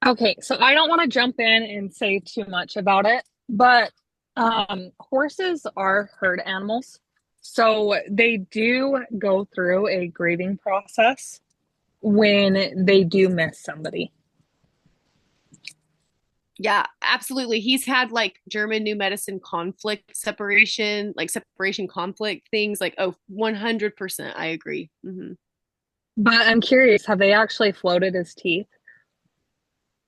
Okay, so I don't want to jump in and say too much about it, but horses are herd animals. So they do go through a grieving process when they do miss somebody. Yeah, absolutely. He's had like German New Medicine conflict separation, like separation conflict things like, oh, 100%. I agree. But I'm curious, have they actually floated his teeth?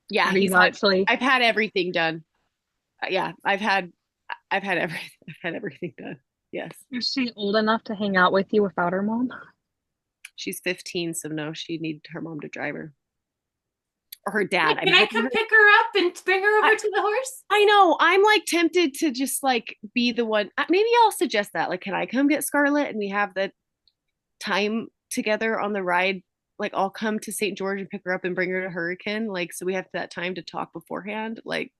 Yeah, Have you actually? I've had everything done. Yeah, I've had everything done. Yes. Is she old enough to hang out with you without her mom? She's 15, so no, she needed her mom to drive her or her Hey, dad. I'm can I hoping come pick her up and bring her over I, to the horse? I know. I'm like tempted to just like be the one. Maybe I'll suggest that. Like, can I come get Scarlett and we have the time together on the ride? Like, I'll come to St. George and pick her up and bring her to Hurricane. Like, so we have that time to talk beforehand. Like,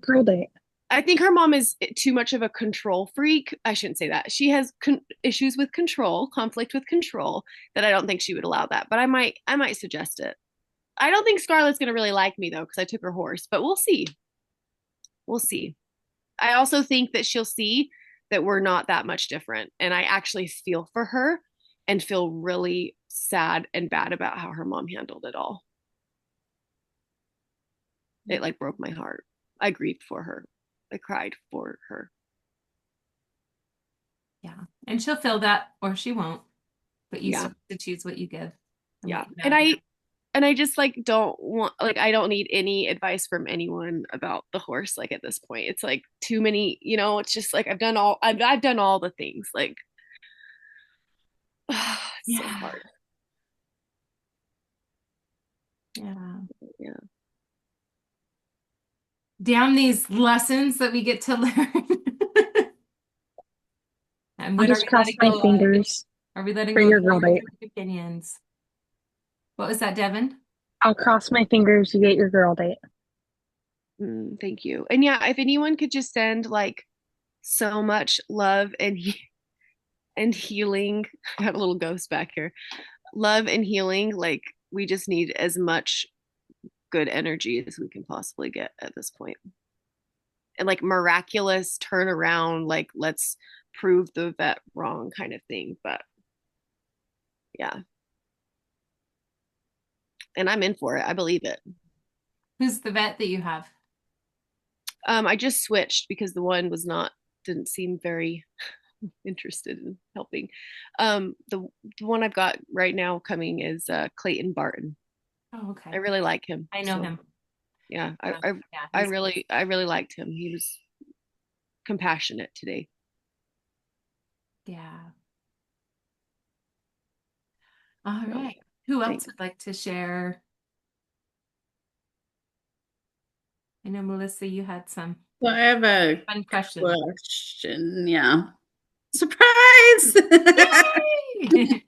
Girl date. I think her mom is too much of a control freak. I shouldn't say that. She has issues with control, conflict with control, that I don't think she would allow that. But I might suggest it. I don't think Scarlett's gonna really like me though, because I took her horse. But we'll see. We'll see. I also think that she'll see that we're not that much different, and I actually feel for her and feel really sad and bad about how her mom handled it all. It like broke my heart. I grieved for her. I cried for her. Yeah. And she'll feel that or she won't, but you Yeah. still have to choose what you give and Yeah. what you And know. I just like don't want, like I don't need any advice from anyone about the horse like at this point. It's like too many, it's just like I've done all the things. Like it's so Yeah. hard. Yeah. Yeah. Damn these lessons that we get to learn. And I'll when are just we cross letting my go of? fingers Are we letting for go of your girl date. your opinions? What was that, Devin? I'll cross my fingers you get your girl date. Thank you. And yeah, if anyone could just send like so much love and healing. I have a little ghost back here. Love and healing, like we just need as much good energy as we can possibly get at this point. And like miraculous turnaround, like let's prove the vet wrong kind of thing. But yeah. And I'm in for it. I believe it. Who's the vet that you have? I just switched because the one didn't seem very interested in helping. The one I've got right now coming is Clayton Barton. Oh, okay. I really like him. I know So, him. yeah, Yeah, I really liked him. He was compassionate today. yeah. All So, right. Who else thanks. would like to share? I know, Melissa, you had some So I have a fun questions. question. Yeah. Surprise! Yay!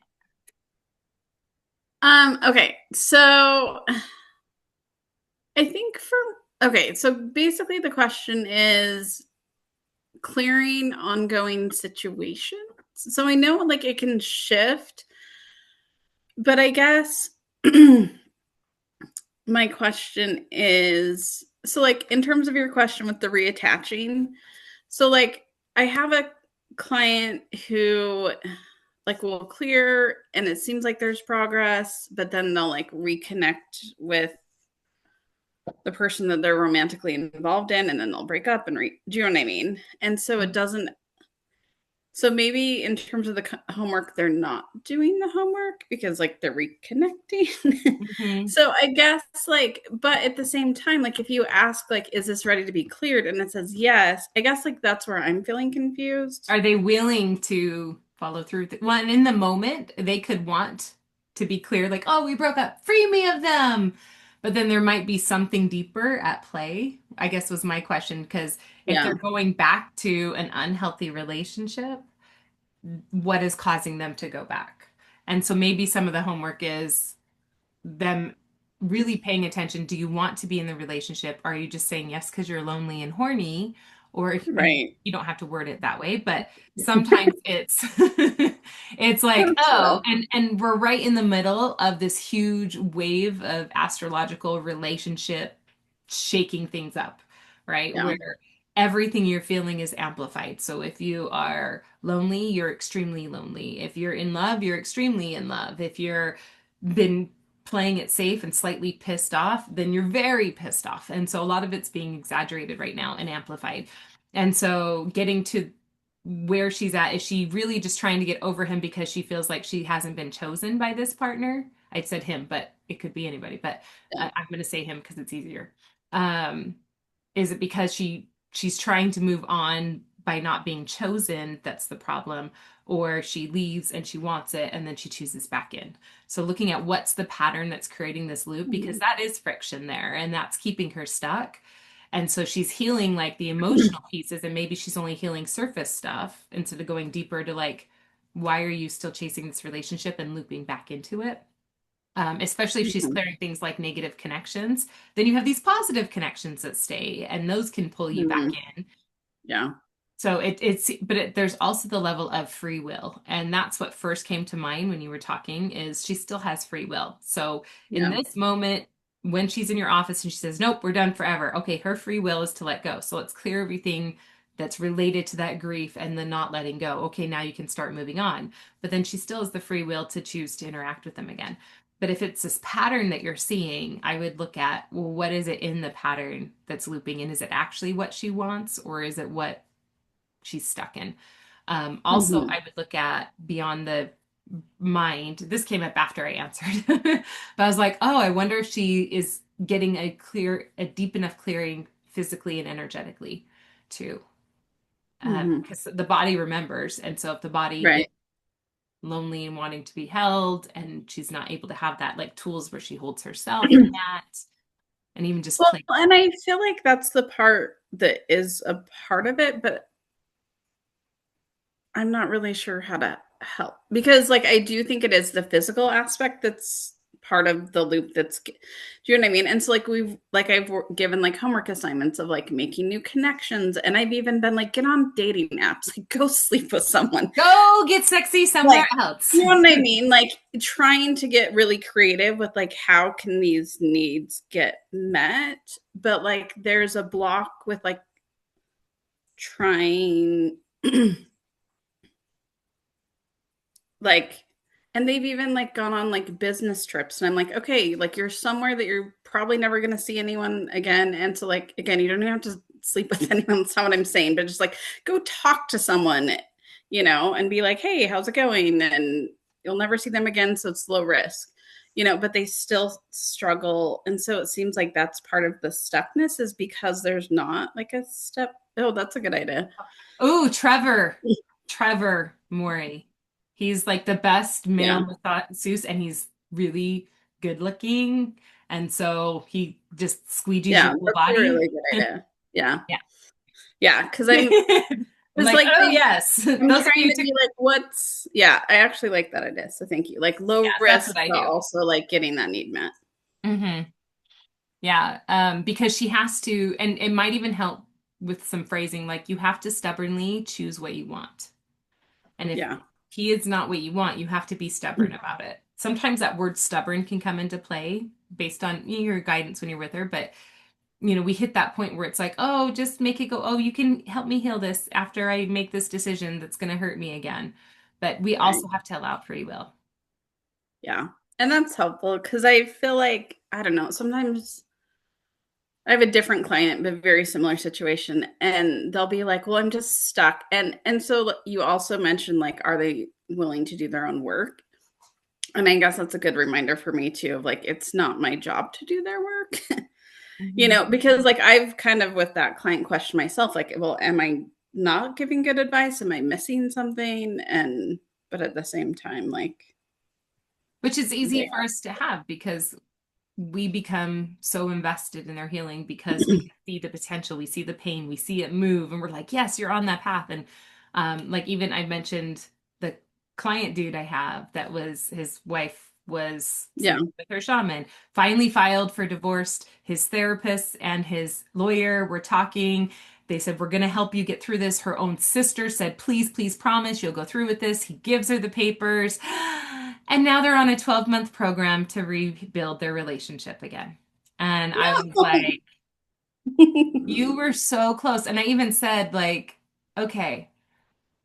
Okay, so I think so basically the question is clearing ongoing situations. So I know like it can shift, but I guess my question is so like in terms of your question with the reattaching, so like I have a client who like will clear and it seems like there's progress, but then they'll like reconnect with the person that they're romantically involved in and then they'll break up and do you know what I mean? And so it doesn't so maybe in terms of the homework they're not doing the homework because like they're reconnecting. Mhm. So I guess like but at the same time like if you ask like is this ready to be cleared and it says yes, I guess like that's where I'm feeling confused. Are they willing to follow through? Well, and in the moment, they could want to be clear, like, oh, we broke up, free me of them. But then there might be something deeper at play, I guess was my question. Because if Yeah. they're going back to an unhealthy relationship, what is causing them to go back? And so maybe some of the homework is them really paying attention. Do you want to be in the relationship? Are you just saying yes because you're lonely and horny? Or if, and Right. you don't have to word it that way, but sometimes it's it's like, That's oh, rough. and we're right in the middle of this huge wave of astrological relationship shaking things up, right? Yeah. Where everything you're feeling is amplified. So if you are lonely, you're extremely lonely. If you're in love, you're extremely in love. If you're been playing it safe and slightly pissed off, then you're very pissed off. And so a lot of it's being exaggerated right now and amplified. And so getting to where she's at, is she really just trying to get over him because she feels like she hasn't been chosen by this partner? I said him, but it could be anybody, but Yeah. I'm going to say him because it's easier. Um, is it because she's trying to move on by not being chosen that's the problem, or she leaves and she wants it and then she chooses back in? So looking at what's the pattern that's creating this loop, because Mhm. that is friction there and that's keeping her stuck. And so she's healing like the emotional pieces, and maybe she's only healing surface stuff instead of going deeper to like, why are you still chasing this relationship and looping back into it? Especially if she's Mhm. clearing things like negative connections, then you have these positive connections that stay, and those can pull you back Mhm. in. Yeah. So there's also the level of free will, and that's what first came to mind when you were talking. Is she still has free will? So in Yeah. this moment, when she's in your office and she says, "Nope, we're done forever," okay, her free will is to let go. So let's clear everything that's related to that grief and the not letting go. Okay, now you can start moving on. But then she still has the free will to choose to interact with them again. But if it's this pattern that you're seeing, I would look at, well, what is it in the pattern that's looping? And is it actually what she wants, or is it what she's stuck in? Also, Mhm. I would look at beyond the mind. This came up after I answered, but I was like, oh, I wonder if she is getting a deep enough clearing physically and energetically too. Mhm. Because the body remembers. And so if the body is Right. lonely and wanting to be held, and she's not able to have that, like tools where she holds herself in that, and even just Well, play. and I feel like that's the part that is a part of it, but I'm not really sure how to help because like I do think it is the physical aspect that's part of the loop that's, do you know what I mean? And so like I've given like homework assignments of like making new connections, and I've even been like, get on dating apps, like go sleep with someone, Go get sexy somewhere like, else. you know what I mean? Like trying to get really creative with like how can these needs get met, but like there's a block with like trying like, and they've even like gone on like business trips, and I'm like, okay, like you're somewhere that you're probably never going to see anyone again, and so like again, you don't even have to sleep with anyone. That's not what I'm saying, but just like go talk to someone, and be like, hey, how's it going? And you'll never see them again, so it's low risk, but they still struggle. And so it seems like that's part of the stuckness, is because there's not like a step. Oh, that's a good idea. Oh, Trevor Morey. He's like the best Yeah. male masseuse, and he's really good looking. And so he just squeegees your Yeah, whole that's a body. really good idea. Yeah. Yeah. Yeah, because I'm it's like, like oh yes. I'm Those of trying you to to, be like, yeah, I actually like that idea. So thank you. Like low yes, that's risk, what I but do. also like getting that need met. Yeah. Because she has to, and it might even help with some phrasing, like you have to stubbornly choose what you want. And if Yeah. he is not what you want, you have to be stubborn about it. Sometimes that word stubborn can come into play based on your guidance when you're with her. But, we hit that point where it's like, oh, just make it go. Oh, you can help me heal this after I make this decision that's going to hurt me again. But we Right. also have to allow free will. Yeah. And that's helpful because I feel like, I don't know, sometimes I have a different client, but very similar situation. And they'll be like, well, I'm just stuck. And so you also mentioned like, are they willing to do their own work? And I guess that's a good reminder for me too of like, it's not my job to do their work. Because like I've kind of with that client question myself, like, well, am I not giving good advice? Am I missing something? But at the same time, like, Which is easy they for us to have because we become so invested in their healing because we see the potential, we see the pain, we see it move, and we're like, yes, you're on that path. And like even I mentioned the client dude I have that was his wife was yeah, sleeping with her shaman, finally filed for divorce. His therapist and his lawyer were talking. They said, we're going to help you get through this. Her own sister said, please, please promise you'll go through with this. He gives her the papers. And now they're on a 12-month program to rebuild their relationship again. And I was like, you were so close. And I even said, like, okay,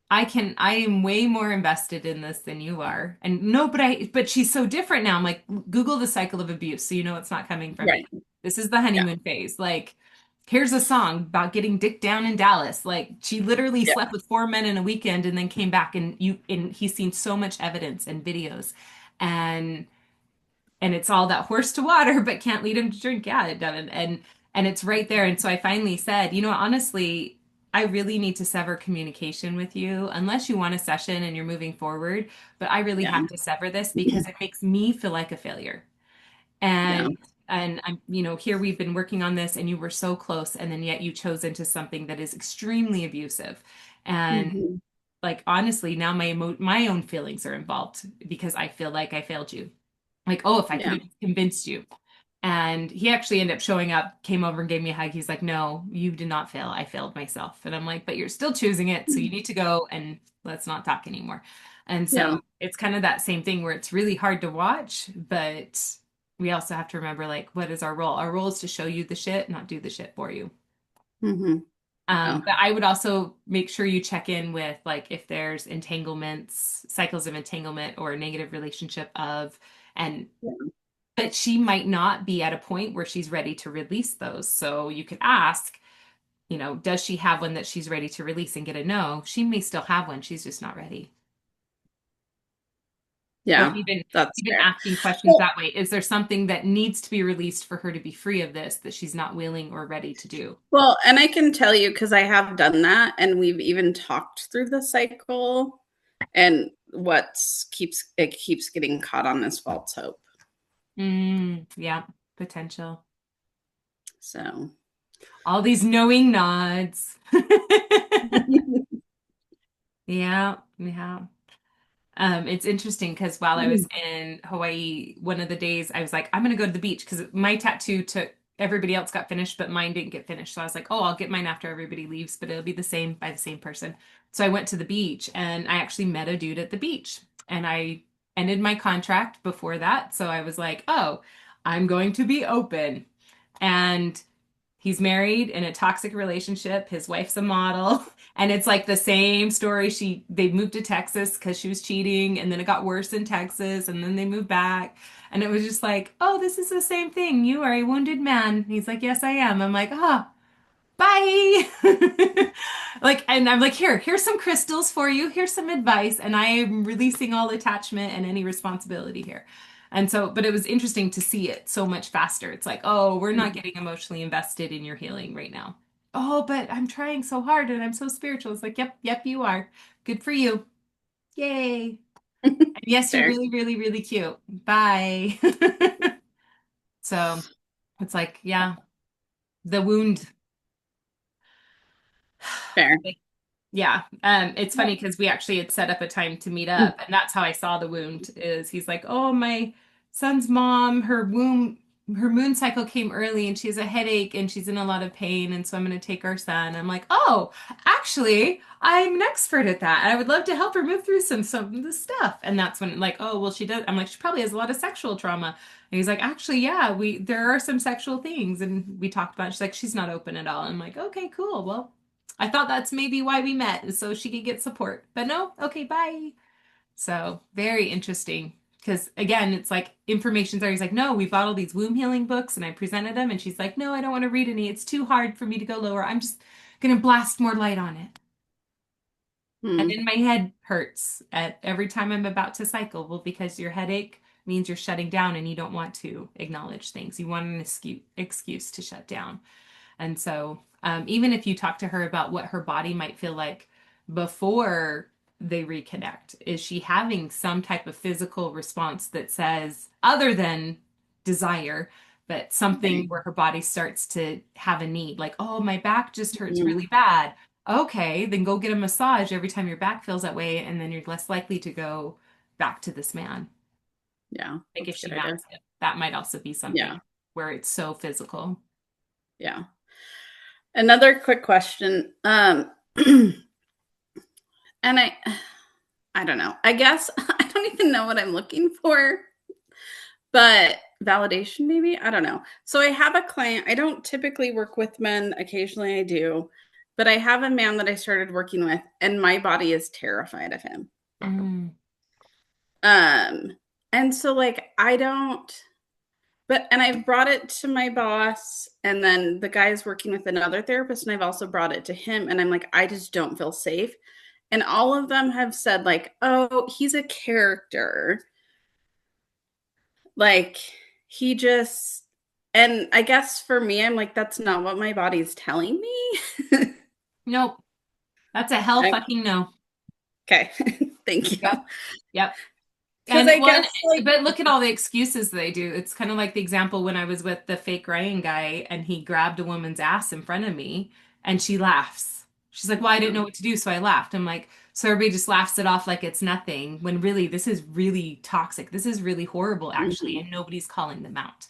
I am way more invested in this than you are. And no, but she's so different now. I'm like, Google the cycle of abuse so you know it's not coming from me. right, This is the yeah, honeymoon phase. Like, here's a song about getting dick down in Dallas. Like, she literally yeah, slept with 4 men in a weekend and then came back, and he's seen so much evidence and videos. And it's all that horse to water but can't lead him to drink. Yeah, it doesn't. And it's right there. And so I finally said, honestly, I really need to sever communication with you unless you want a session and you're moving forward, but I really yeah, have to sever this because it makes me feel like a failure. yeah, And I'm, here we've been working on this and you were so close, and then yet you chose into something that is extremely abusive. And hmm, like honestly, now my own feelings are involved because I feel like I failed you. Like, oh, if I could yeah, have convinced you. And he actually ended up showing up, came over and gave me a hug. He's like, no, you did not fail. I failed myself. And I'm like, but you're still choosing it. So you need to go and let's not talk anymore. And yeah, so it's kind of that same thing where it's really hard to watch, but we also have to remember, like, what is our role? Our role is to show you the shit, not do the shit for you. hmm, yeah, But I would also make sure you check in with like if there's entanglements, cycles of entanglement or a negative relationship of, and yeah, but she might not be at a point where she's ready to release those. So you could ask, does she have one that she's ready to release and get a no? She may still have one, she's just not ready. Or yeah, even that's even fair. asking questions Well, that way. Is there something that needs to be released for her to be free of this that she's not willing or ready to do? well, and I can tell you because I have done that, and we've even talked through the cycle, and it keeps getting caught on this false hope. Yeah, potential. So All these knowing nods. Yeah, yeah. It's interesting because while I was in Hawaii, one of the days I was like, I'm gonna go to the beach because my tattoo took everybody else got finished, but mine didn't get finished. So I was like, oh, I'll get mine after everybody leaves, but it'll be the same by the same person. So I went to the beach and I actually met a dude at the beach and I ended my contract before that. So I was like, oh, I'm going to be open. And he's married in a toxic relationship. His wife's a model. And it's like the same story. They moved to Texas because she was cheating, and then it got worse in Texas, and then they moved back. And it was just like, oh, this is the same thing. You are a wounded man. And he's like, yes, I am. I'm like, oh, bye. Like, and I'm like, here's some crystals for you. Here's some advice. And I am releasing all attachment and any responsibility here. And so, but it was interesting to see it so much faster. It's like, oh, we're not getting emotionally invested in your healing right now. Oh, but I'm trying so hard and I'm so spiritual. It's like, yep, you are. Good for you. Yay. And yes, you're Fair. really, really, really cute. Bye. So it's like, yeah, the wound. Fair. Yeah. It's funny because we actually had set up a time to meet up, and that's how I saw the wound is he's like, oh, my son's mom, her moon cycle came early and she has a headache and she's in a lot of pain, and so I'm gonna take our son. I'm like, oh, actually, I'm an expert at that. I would love to help her move through some of the stuff. And that's when like, oh, well, she does. I'm like, she probably has a lot of sexual trauma. And he's like, actually, yeah, there are some sexual things. And we talked about it. She's like, she's not open at all. I'm like, okay, cool. Well, I thought that's maybe why we met, so she could get support. But no, okay, bye. So very interesting. Because again, it's like information's always like, no, we bought all these womb healing books and I presented them, and she's like, no, I don't want to read any. It's too hard for me to go lower. I'm just gonna blast more light on it. And Hmm. then my head hurts at every time I'm about to cycle. Well, because your headache means you're shutting down and you don't want to acknowledge things. You want an excuse to shut down. And so, even if you talk to her about what her body might feel like before they reconnect, is she having some type of physical response that says, other than desire, but something Okay. where her body starts to have a need, like, oh, my back just hurts Mhm. really bad. Okay, then go get a massage every time your back feels that way, and then you're less likely to go back to this man. Yeah, Like if that's a she good idea. mounts it, that might also be something Yeah, where it's so physical. yeah. Another quick question. And I don't know. I guess I don't even know what I'm looking for, but validation maybe. I don't know. So I have a client. I don't typically work with men. Occasionally I do, but I have a man that I started working with, and my body is terrified of him. Mm. Um, and so like I don't. But and I've brought it to my boss, and then the guy is working with another therapist, and I've also brought it to him, and I'm like, I just don't feel safe. And all of them have said, like, oh, he's a character. Like, he just, and I guess for me, I'm like, that's not what my body's telling me. Nope. That's a hell I- fucking no. okay. Thank you. Yep. Yep. Because And I well, guess, like, but look at all the excuses they do. It's kind of like the example when I was with the fake Ryan guy and he grabbed a woman's ass in front of me and she laughs. She's like, well, I didn't know what to do, so I laughed. I'm like, so everybody just laughs it off like it's nothing, when really this is really toxic. This is really horrible, actually, mhm, and nobody's calling them out.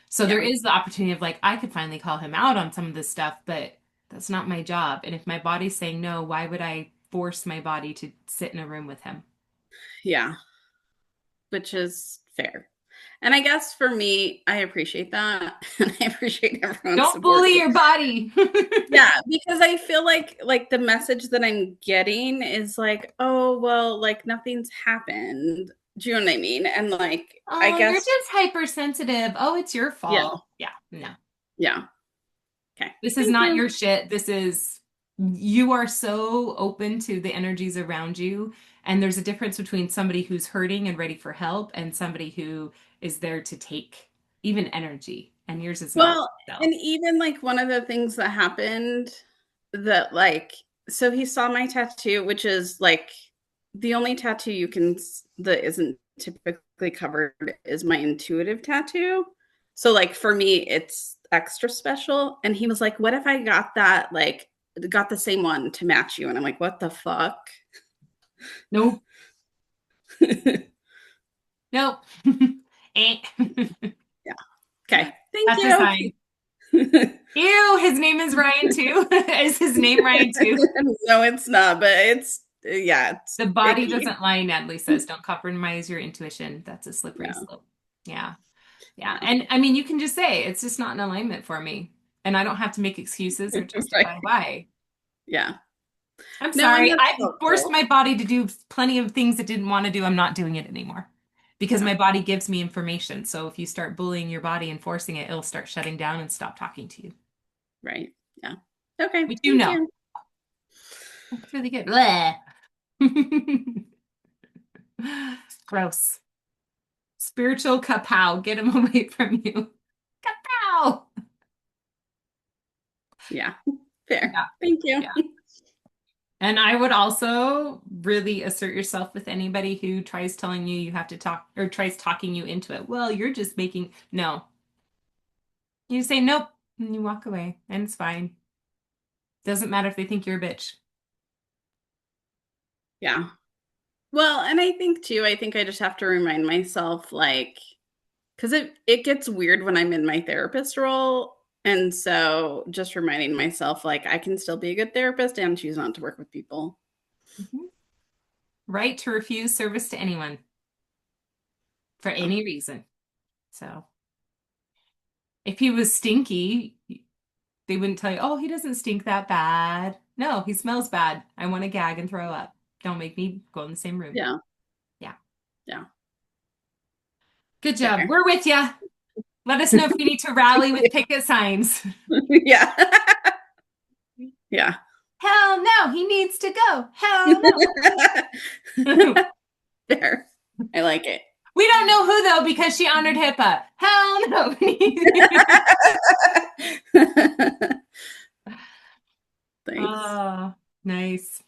So there yeah, is the opportunity of like, I could finally call him out on some of this stuff, but that's not my job. And if my body's saying no, why would I force my body to sit in a room with him? yeah, which is fair. And I guess for me, I appreciate that. And I appreciate everyone's Don't support. bully your body. Yeah, because I feel like the message that I'm getting is like, oh, well, like nothing's happened. Do you know what I mean? And like, I Oh, you're guess, just hypersensitive. Oh, it's your yeah, fault. Yeah, no. yeah. Okay. This is Thank not you. your shit. You are so open to the energies around you. And there's a difference between somebody who's hurting and ready for help and somebody who is there to take even energy. And yours is not Well, self. and even like one of the things that happened that like, so he saw my tattoo, which is like the only tattoo that isn't typically covered is my intuitive tattoo. So like for me, it's extra special. And he was like, what if I got that, like got the same one to match you? And I'm like, what the fuck? Nope. Nope. Eh. Yeah. Okay. Thank That's a you. sign. Ew, his name is Ryan too. Is his name Ryan too? No, it's not, but it's The body icky. doesn't lie, Natalie says. Don't compromise your intuition. That's a slippery Yeah. slope. Yeah. Yeah. Yeah. And I mean, you can just say it's just not in alignment for me. And I don't have to make excuses or Right. justify why. Yeah. I'm No, and sorry. that's I forced helpful. my body to do plenty of things it didn't want to do. I'm not doing it anymore because Yeah. my body gives me information. So if you start bullying your body and forcing it, it'll start shutting down and stop talking to you. Right. Yeah. Okay. Which you Thank know. you. That's really good. Bleh. Gross. Spiritual kapow. Get him away from you. Kapow. Yeah. Fair. Yeah. Thank you. Yeah. And I would also really assert yourself with anybody who tries telling you you have to talk or tries talking you into it. Well, you're just making, no. You say nope and you walk away and it's fine. Doesn't matter if they think you're a bitch. Yeah. Well, and I think too, I think I just have to remind myself, like, because it gets weird when I'm in my therapist role. And so just reminding myself, like, I can still be a good therapist and choose not to work with people. Mhm. Right to refuse service to anyone for Yeah. any reason. So if he was stinky, they wouldn't tell you, oh, he doesn't stink that bad. No, he smells bad. I want to gag and throw up. Don't make me go in the same room. Yeah. Yeah. Yeah. Good job. Fair. We're with you. Let us know if we need to rally with picket signs. Yeah. Yeah. Hell no, he needs to go. Hell no. Fair. I like it. We don't know who though because she honored HIPAA. Hell no. Thanks. Oh, nice.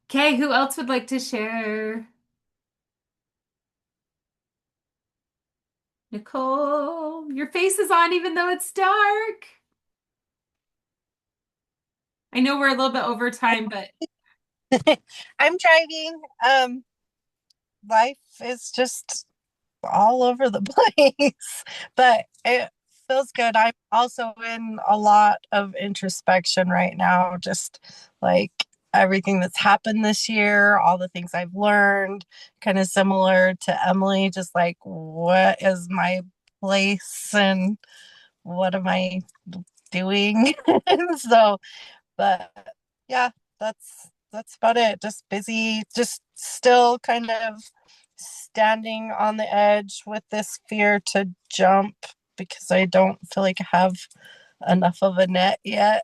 Okay, who else would like to share? Nicole, your face is on even though it's dark. I know we're a little bit over time, but I'm driving. Life is just all over the place, but it feels good. I'm also in a lot of introspection right now, just like everything that's happened this year, all the things I've learned, kind of similar to Emily, just like what is my place and what am I doing? So but yeah, that's about it. Just busy, just still kind of standing on the edge with this fear to jump because I don't feel like I have enough of a net yet.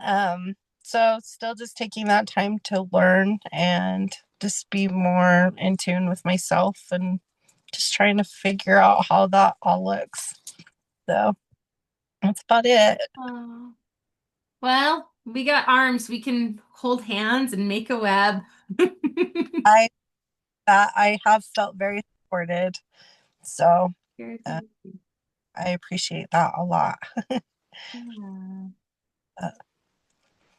um, so still just taking that time to learn and just be more in tune with myself and just trying to figure out how that all looks. So that's about it. oh. Well, we got arms. We can hold hands and make a web. I I have felt very supported. So uh, I appreciate that a lot. Yeah. Uh,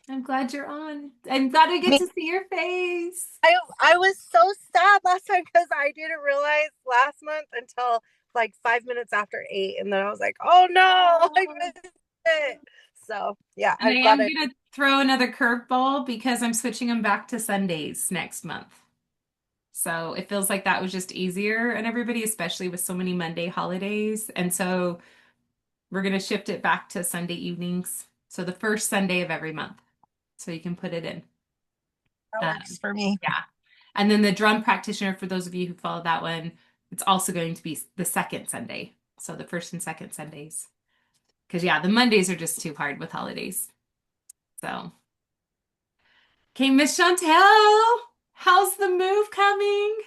I'm glad you're on. I'm glad I get me, to see your face. I was so sad last time because I didn't realize last month until like 5 minutes after 8, and then I was like, oh no, I Oh. missed it. So yeah, And I I'm glad am I. going to throw another curveball because I'm switching them back to Sundays next month. So it feels like that was just easier on everybody, especially with so many Monday holidays. And so we're going to shift it back to Sunday evenings. So the first Sunday of every month. So you can put it in. That works for me. Yeah. And then the drum practitioner, for those of you who follow that one, it's also going to be the second Sunday. So the first and second Sundays. Because, yeah, the Mondays are just too hard with holidays. So, okay, Miss Chantel, how's the move coming?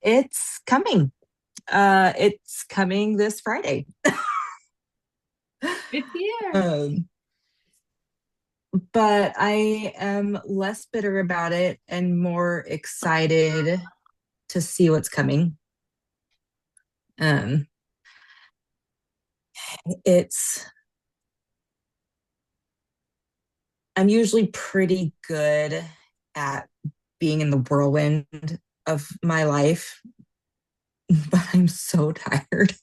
It's coming. It's coming this Friday. It's here. Um, but I am less bitter about it and more excited to see what's coming. Um, it's I'm usually pretty good at being in the whirlwind of my life, but I'm so tired.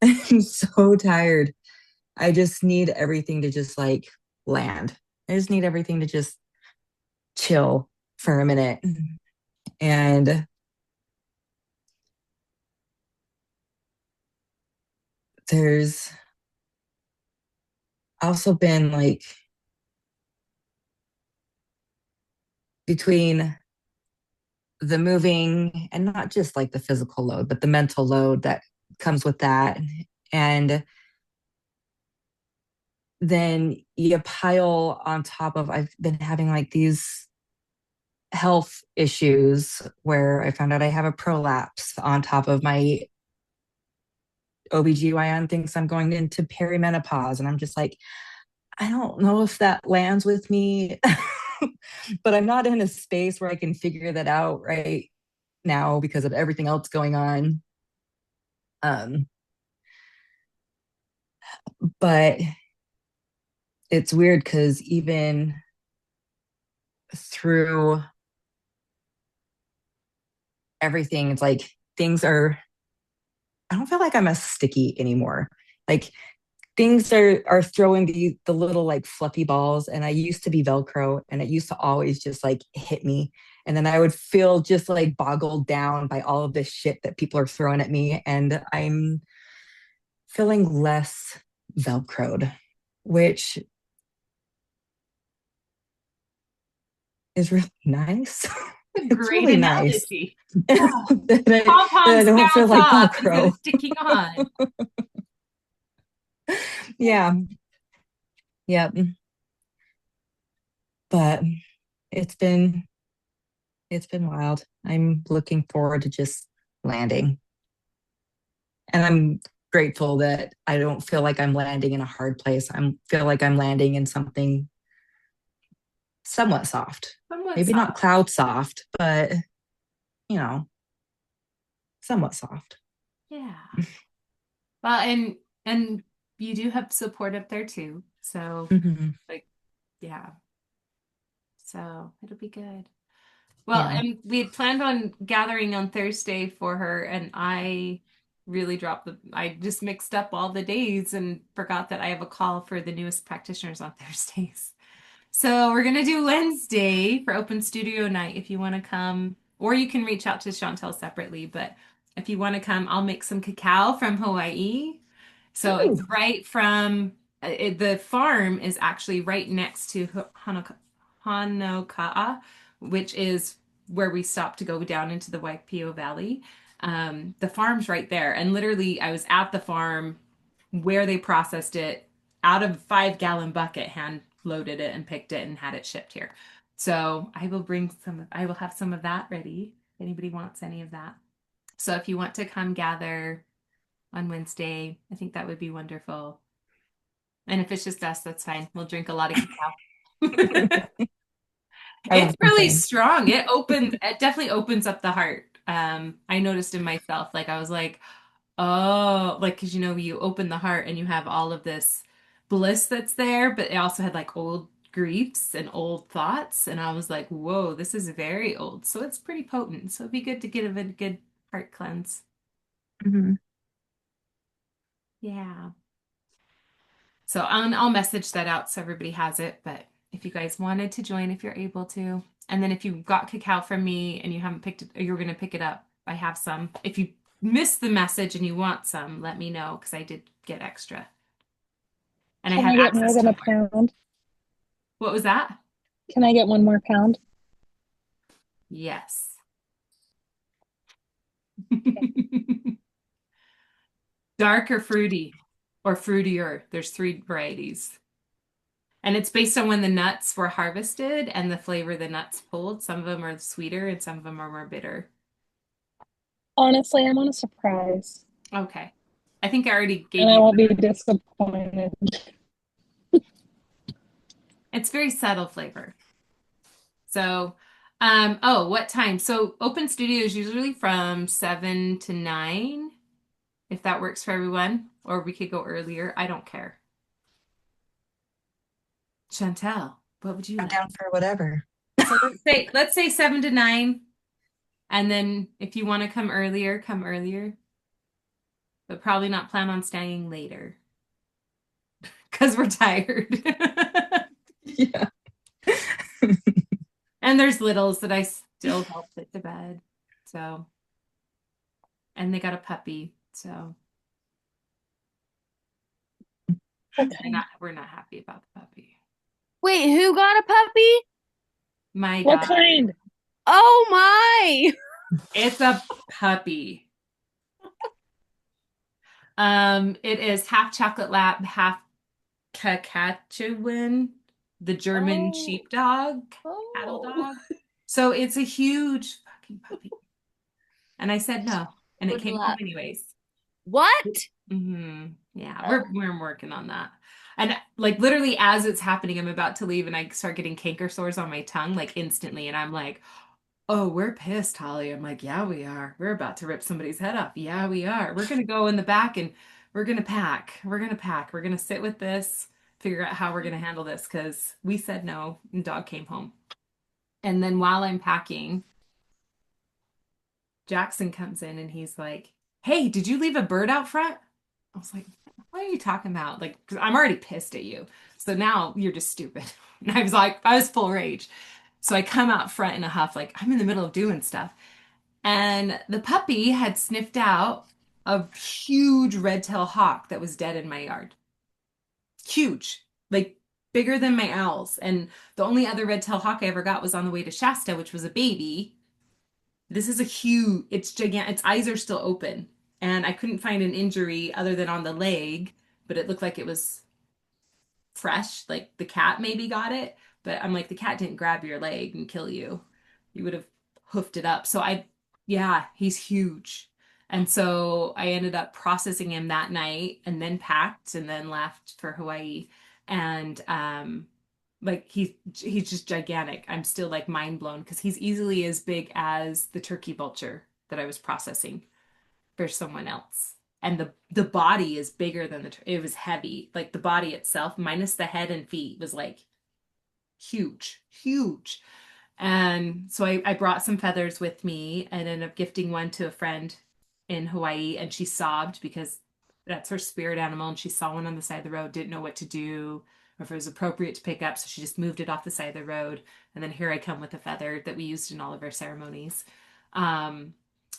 I'm so tired. I just need everything to just like land. I just need everything to just chill for a minute. And there's also been like between the moving and not just like the physical load, but the mental load that comes with that. And then you pile on top of, I've been having like these health issues where I found out I have a prolapse on top of my OBGYN thinks I'm going into perimenopause. And I'm just like, I don't know if that lands with me, but I'm not in a space where I can figure that out right now because of everything else going on. Um, but it's weird because even through everything, it's like things are, I don't feel like I'm as sticky anymore. Like things are throwing the little like fluffy balls, and I used to be Velcro, and it used to always just like hit me, and then I would feel just like boggled down by all of this shit that people are throwing at me, and I'm feeling less Velcroed, which is really nice. It's Great really nice analogy. that I Pom-poms don't feel bounce like off instead Velcro. of sticking on. Yeah, yeah, but it's been it's been wild. I'm looking forward to just landing. And I'm grateful that I don't feel like I'm landing in a hard place. I feel like I'm landing in something somewhat soft. Somewhat Maybe not soft. cloud soft, but you know, somewhat soft. Yeah. Well, and you do have support up there too. So Hmm. like, yeah. So it'll be good. Well, Yeah. and we had planned on gathering on Thursday for her, and I really I just mixed up all the days and forgot that I have a call for the newest practitioners on Thursdays. So we're gonna do Wednesday for open studio night if you want to come, or you can reach out to Chantel separately. But if you want to come, I'll make some cacao from Hawaii. So it's Ooh. right from the farm is actually right next to Honoka'a, which is where we stopped to go down into the Waipio Valley. The farm's right there, and literally, I was at the farm where they processed it out of a 5 gallon bucket, hand loaded it and picked it and had it shipped here. So I will have some of that ready if anybody wants any of that. So if you want to come gather on Wednesday, I think that would be wonderful. And if it's just us, that's fine. We'll drink a lot of cacao. I It's won't really complain. strong. It definitely opens up the heart. I noticed in myself, like I was like, oh, like, because you open the heart and you have all of this bliss that's there, but it also had like old griefs and old thoughts. And I was like, whoa, this is very old. So it's pretty potent. So it'd be good to get a good heart cleanse. Hmm. Yeah. So I'll message that out so everybody has it. But if you guys wanted to join, if you're able to, and then if you got cacao from me and you haven't picked it, or you're going to pick it up, I have some. If you missed the message and you want some, let me know because I did get extra and I Can had I get more access than to a more. pound? What was that? Can I get one more pound? Yes. Okay. Dark or fruity or fruitier. There's 3 varieties. And it's based on when the nuts were harvested and the flavor the nuts pulled. Some of them are sweeter and some of them are more bitter. Honestly, I'm on a surprise, Okay. I think I already gave and I you. won't be disappointed. It's very subtle flavor. So, oh, what time? So open studio is usually from 7 to 9, if that works for everyone, or we could go earlier. I don't care. Chantel, what would you I'm like? down for whatever. So let's say 7 to 9. And then if you want to come earlier, come earlier. But probably not plan on staying later because we're tired. Yeah. And there's littles that I still help put to bed. So, and they got a puppy. So Okay. we're not happy about the puppy. Wait, who got a puppy? My What dog. kind? Oh my. It's a puppy. It is half chocolate lab, half Cacatuan, the German Oh. sheepdog, cattle Oh. dog. So it's a huge fucking puppy. And I said no, and it Good came home luck. anyways. What? Yeah, Oh. we're working on that. And like literally as it's happening, I'm about to leave and I start getting canker sores on my tongue like instantly. And I'm like, oh, we're pissed, Holly. I'm like, yeah, we are. We're about to rip somebody's head off. Yeah, we are. We're gonna go in the back and we're gonna pack. We're gonna pack. We're gonna sit with this, figure out how we're gonna handle this because we said no and dog came home. And then while I'm packing, Jackson comes in and he's like, hey, did you leave a bird out front? I was like, what are you talking about? Like, 'cause I'm already pissed at you. So now you're just stupid. And I was like, I was full rage. So I come out front in a huff, like I'm in the middle of doing stuff. And the puppy had sniffed out a huge red-tailed hawk that was dead in my yard. Huge, like bigger than my owls. And the only other red-tailed hawk I ever got was on the way to Shasta, which was a baby. This is a huge, it's gigantic. Its eyes are still open. And I couldn't find an injury other than on the leg, but it looked like it was fresh. Like the cat maybe got it, but I'm like, the cat didn't grab your leg and kill you. You would have hoofed it up. Yeah, he's huge. And so I ended up processing him that night and then packed and then left for Hawaii. And like he's just gigantic. I'm still like mind blown because he's easily as big as the turkey vulture that I was processing for someone else. And the body is bigger than it was heavy. Like the body itself, minus the head and feet, was like huge, huge. And so I brought some feathers with me and ended up gifting one to a friend in Hawaii. And she sobbed because that's her spirit animal. And she saw one on the side of the road, didn't know what to do or if it was appropriate to pick up. So she just moved it off the side of the road. And then here I come with a feather that we used in all of our ceremonies. Um,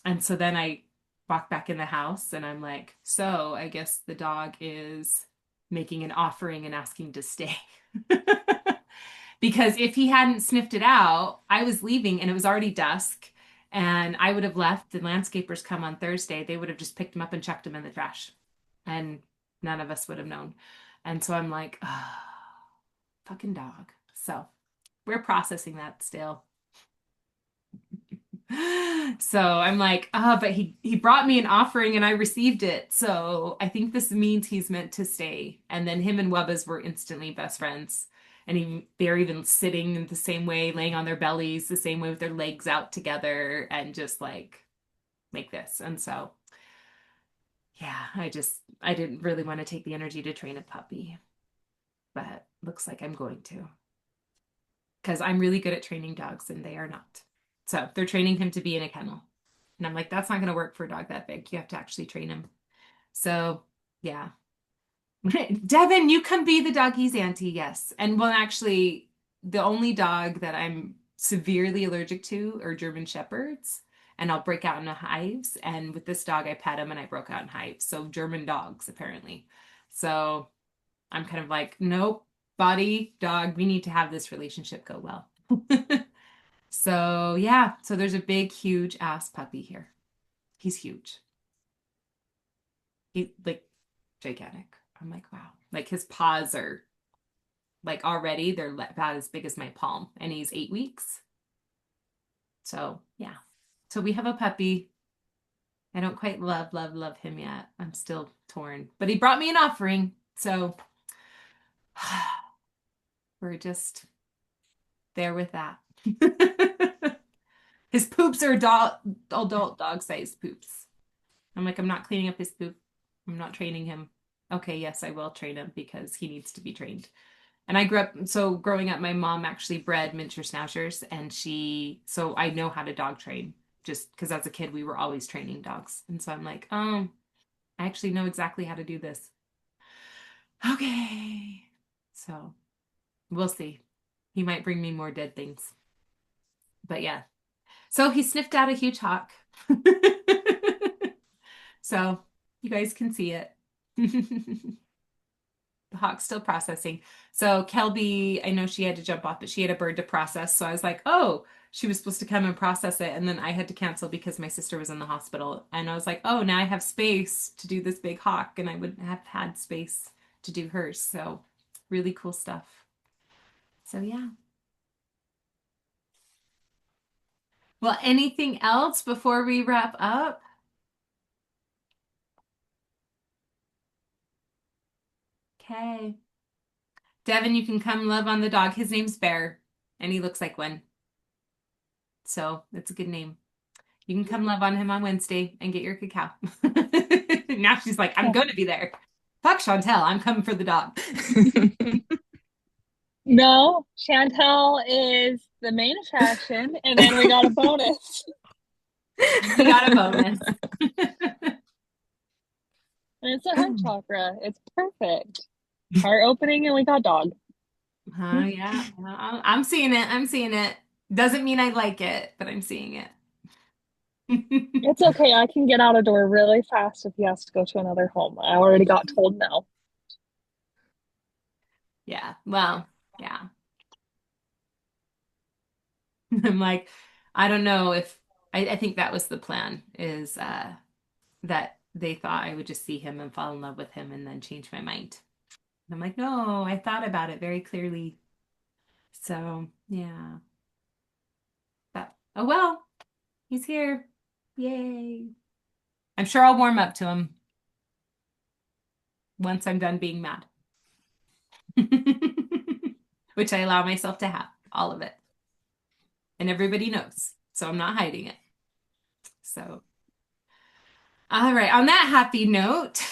and so then I walk back in the house and I'm like, so I guess the dog is making an offering and asking to stay. Because if he hadn't sniffed it out, I was leaving and it was already dusk and I would have left. The landscapers come on Thursday. They would have just picked him up and chucked him in the trash and none of us would have known. And so I'm like, oh, fucking dog. So we're processing that still. So I'm like, but he brought me an offering and I received it. So I think this means he's meant to stay. And then him and Webbas were instantly best friends. And they're even sitting in the same way, laying on their bellies, the same way with their legs out together, and just like this. And so, yeah, I didn't really want to take the energy to train a puppy, but looks like I'm going to because I'm really good at training dogs and they are not. So they're training him to be in a kennel. And I'm like, that's not going to work for a dog that big. You have to actually train him. So, yeah. Devin, you can be the doggy's auntie, yes. And well, actually, the only dog that I'm severely allergic to are German Shepherds. And I'll break out in hives. And with this dog, I pet him and I broke out in hives. So German dogs, apparently. So I'm kind of like, nope, body, dog, we need to have this relationship go well. So yeah, so there's a big, huge ass puppy here. He's huge. He like gigantic. I'm like, wow. Like his paws are like already they're about as big as my palm, and he's 8 weeks. So yeah. So we have a puppy. I don't quite love him yet. I'm still torn. But he brought me an offering. So we're just there with that. His poops are adult dog sized poops. I'm like, I'm not cleaning up his poop. I'm not training him. Okay, yes, I will train him because he needs to be trained. And I grew up, so growing up, my mom actually bred miniature Schnauzers, and so I know how to dog train just because as a kid we were always training dogs. And so I'm like, I actually know exactly how to do this. Okay. So we'll see. He might bring me more dead things. But yeah. So he sniffed out a huge hawk. So you guys can see it. The hawk's still processing. So Kelby, I know she had to jump off, but she had a bird to process. So I was like, oh, she was supposed to come and process it. And then I had to cancel because my sister was in the hospital. And I was like, oh, now I have space to do this big hawk. And I wouldn't have had space to do hers. So really cool stuff. So yeah. Well, anything else before we wrap up? Okay. Devin, you can come love on the dog. His name's Bear, and he looks like one. So it's a good name. You can come love on him on Wednesday and get your cacao. Now she's like, I'm going to be there. Fuck Chantel, I'm coming for the dog. No, Chantel is the main attraction, and then we got a bonus. We got a bonus. And it's a heart chakra. It's perfect. Heart opening, and we got dog. Yeah. Well, I'm seeing it. I'm seeing it. Doesn't mean I like it, but I'm seeing it. It's okay. I can get out a door really fast if he has to go to another home. I already got told no. Yeah. Well, yeah. I'm like, I don't know if I think that was the plan is that they thought I would just see him and fall in love with him and then change my mind. And I'm like, no, I thought about it very clearly. So yeah. But oh well, he's here. Yay. I'm sure I'll warm up to him once I'm done being mad. Which I allow myself to have, all of it. And everybody knows. So I'm not hiding it. So, all right. On that happy note,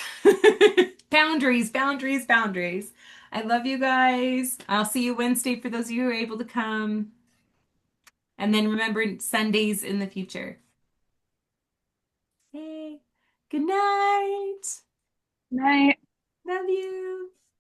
boundaries, boundaries, boundaries. I love you guys. I'll see you Wednesday for those of you who are able to come. And then remember Sundays in the future. Hey, good night. Night. Love you.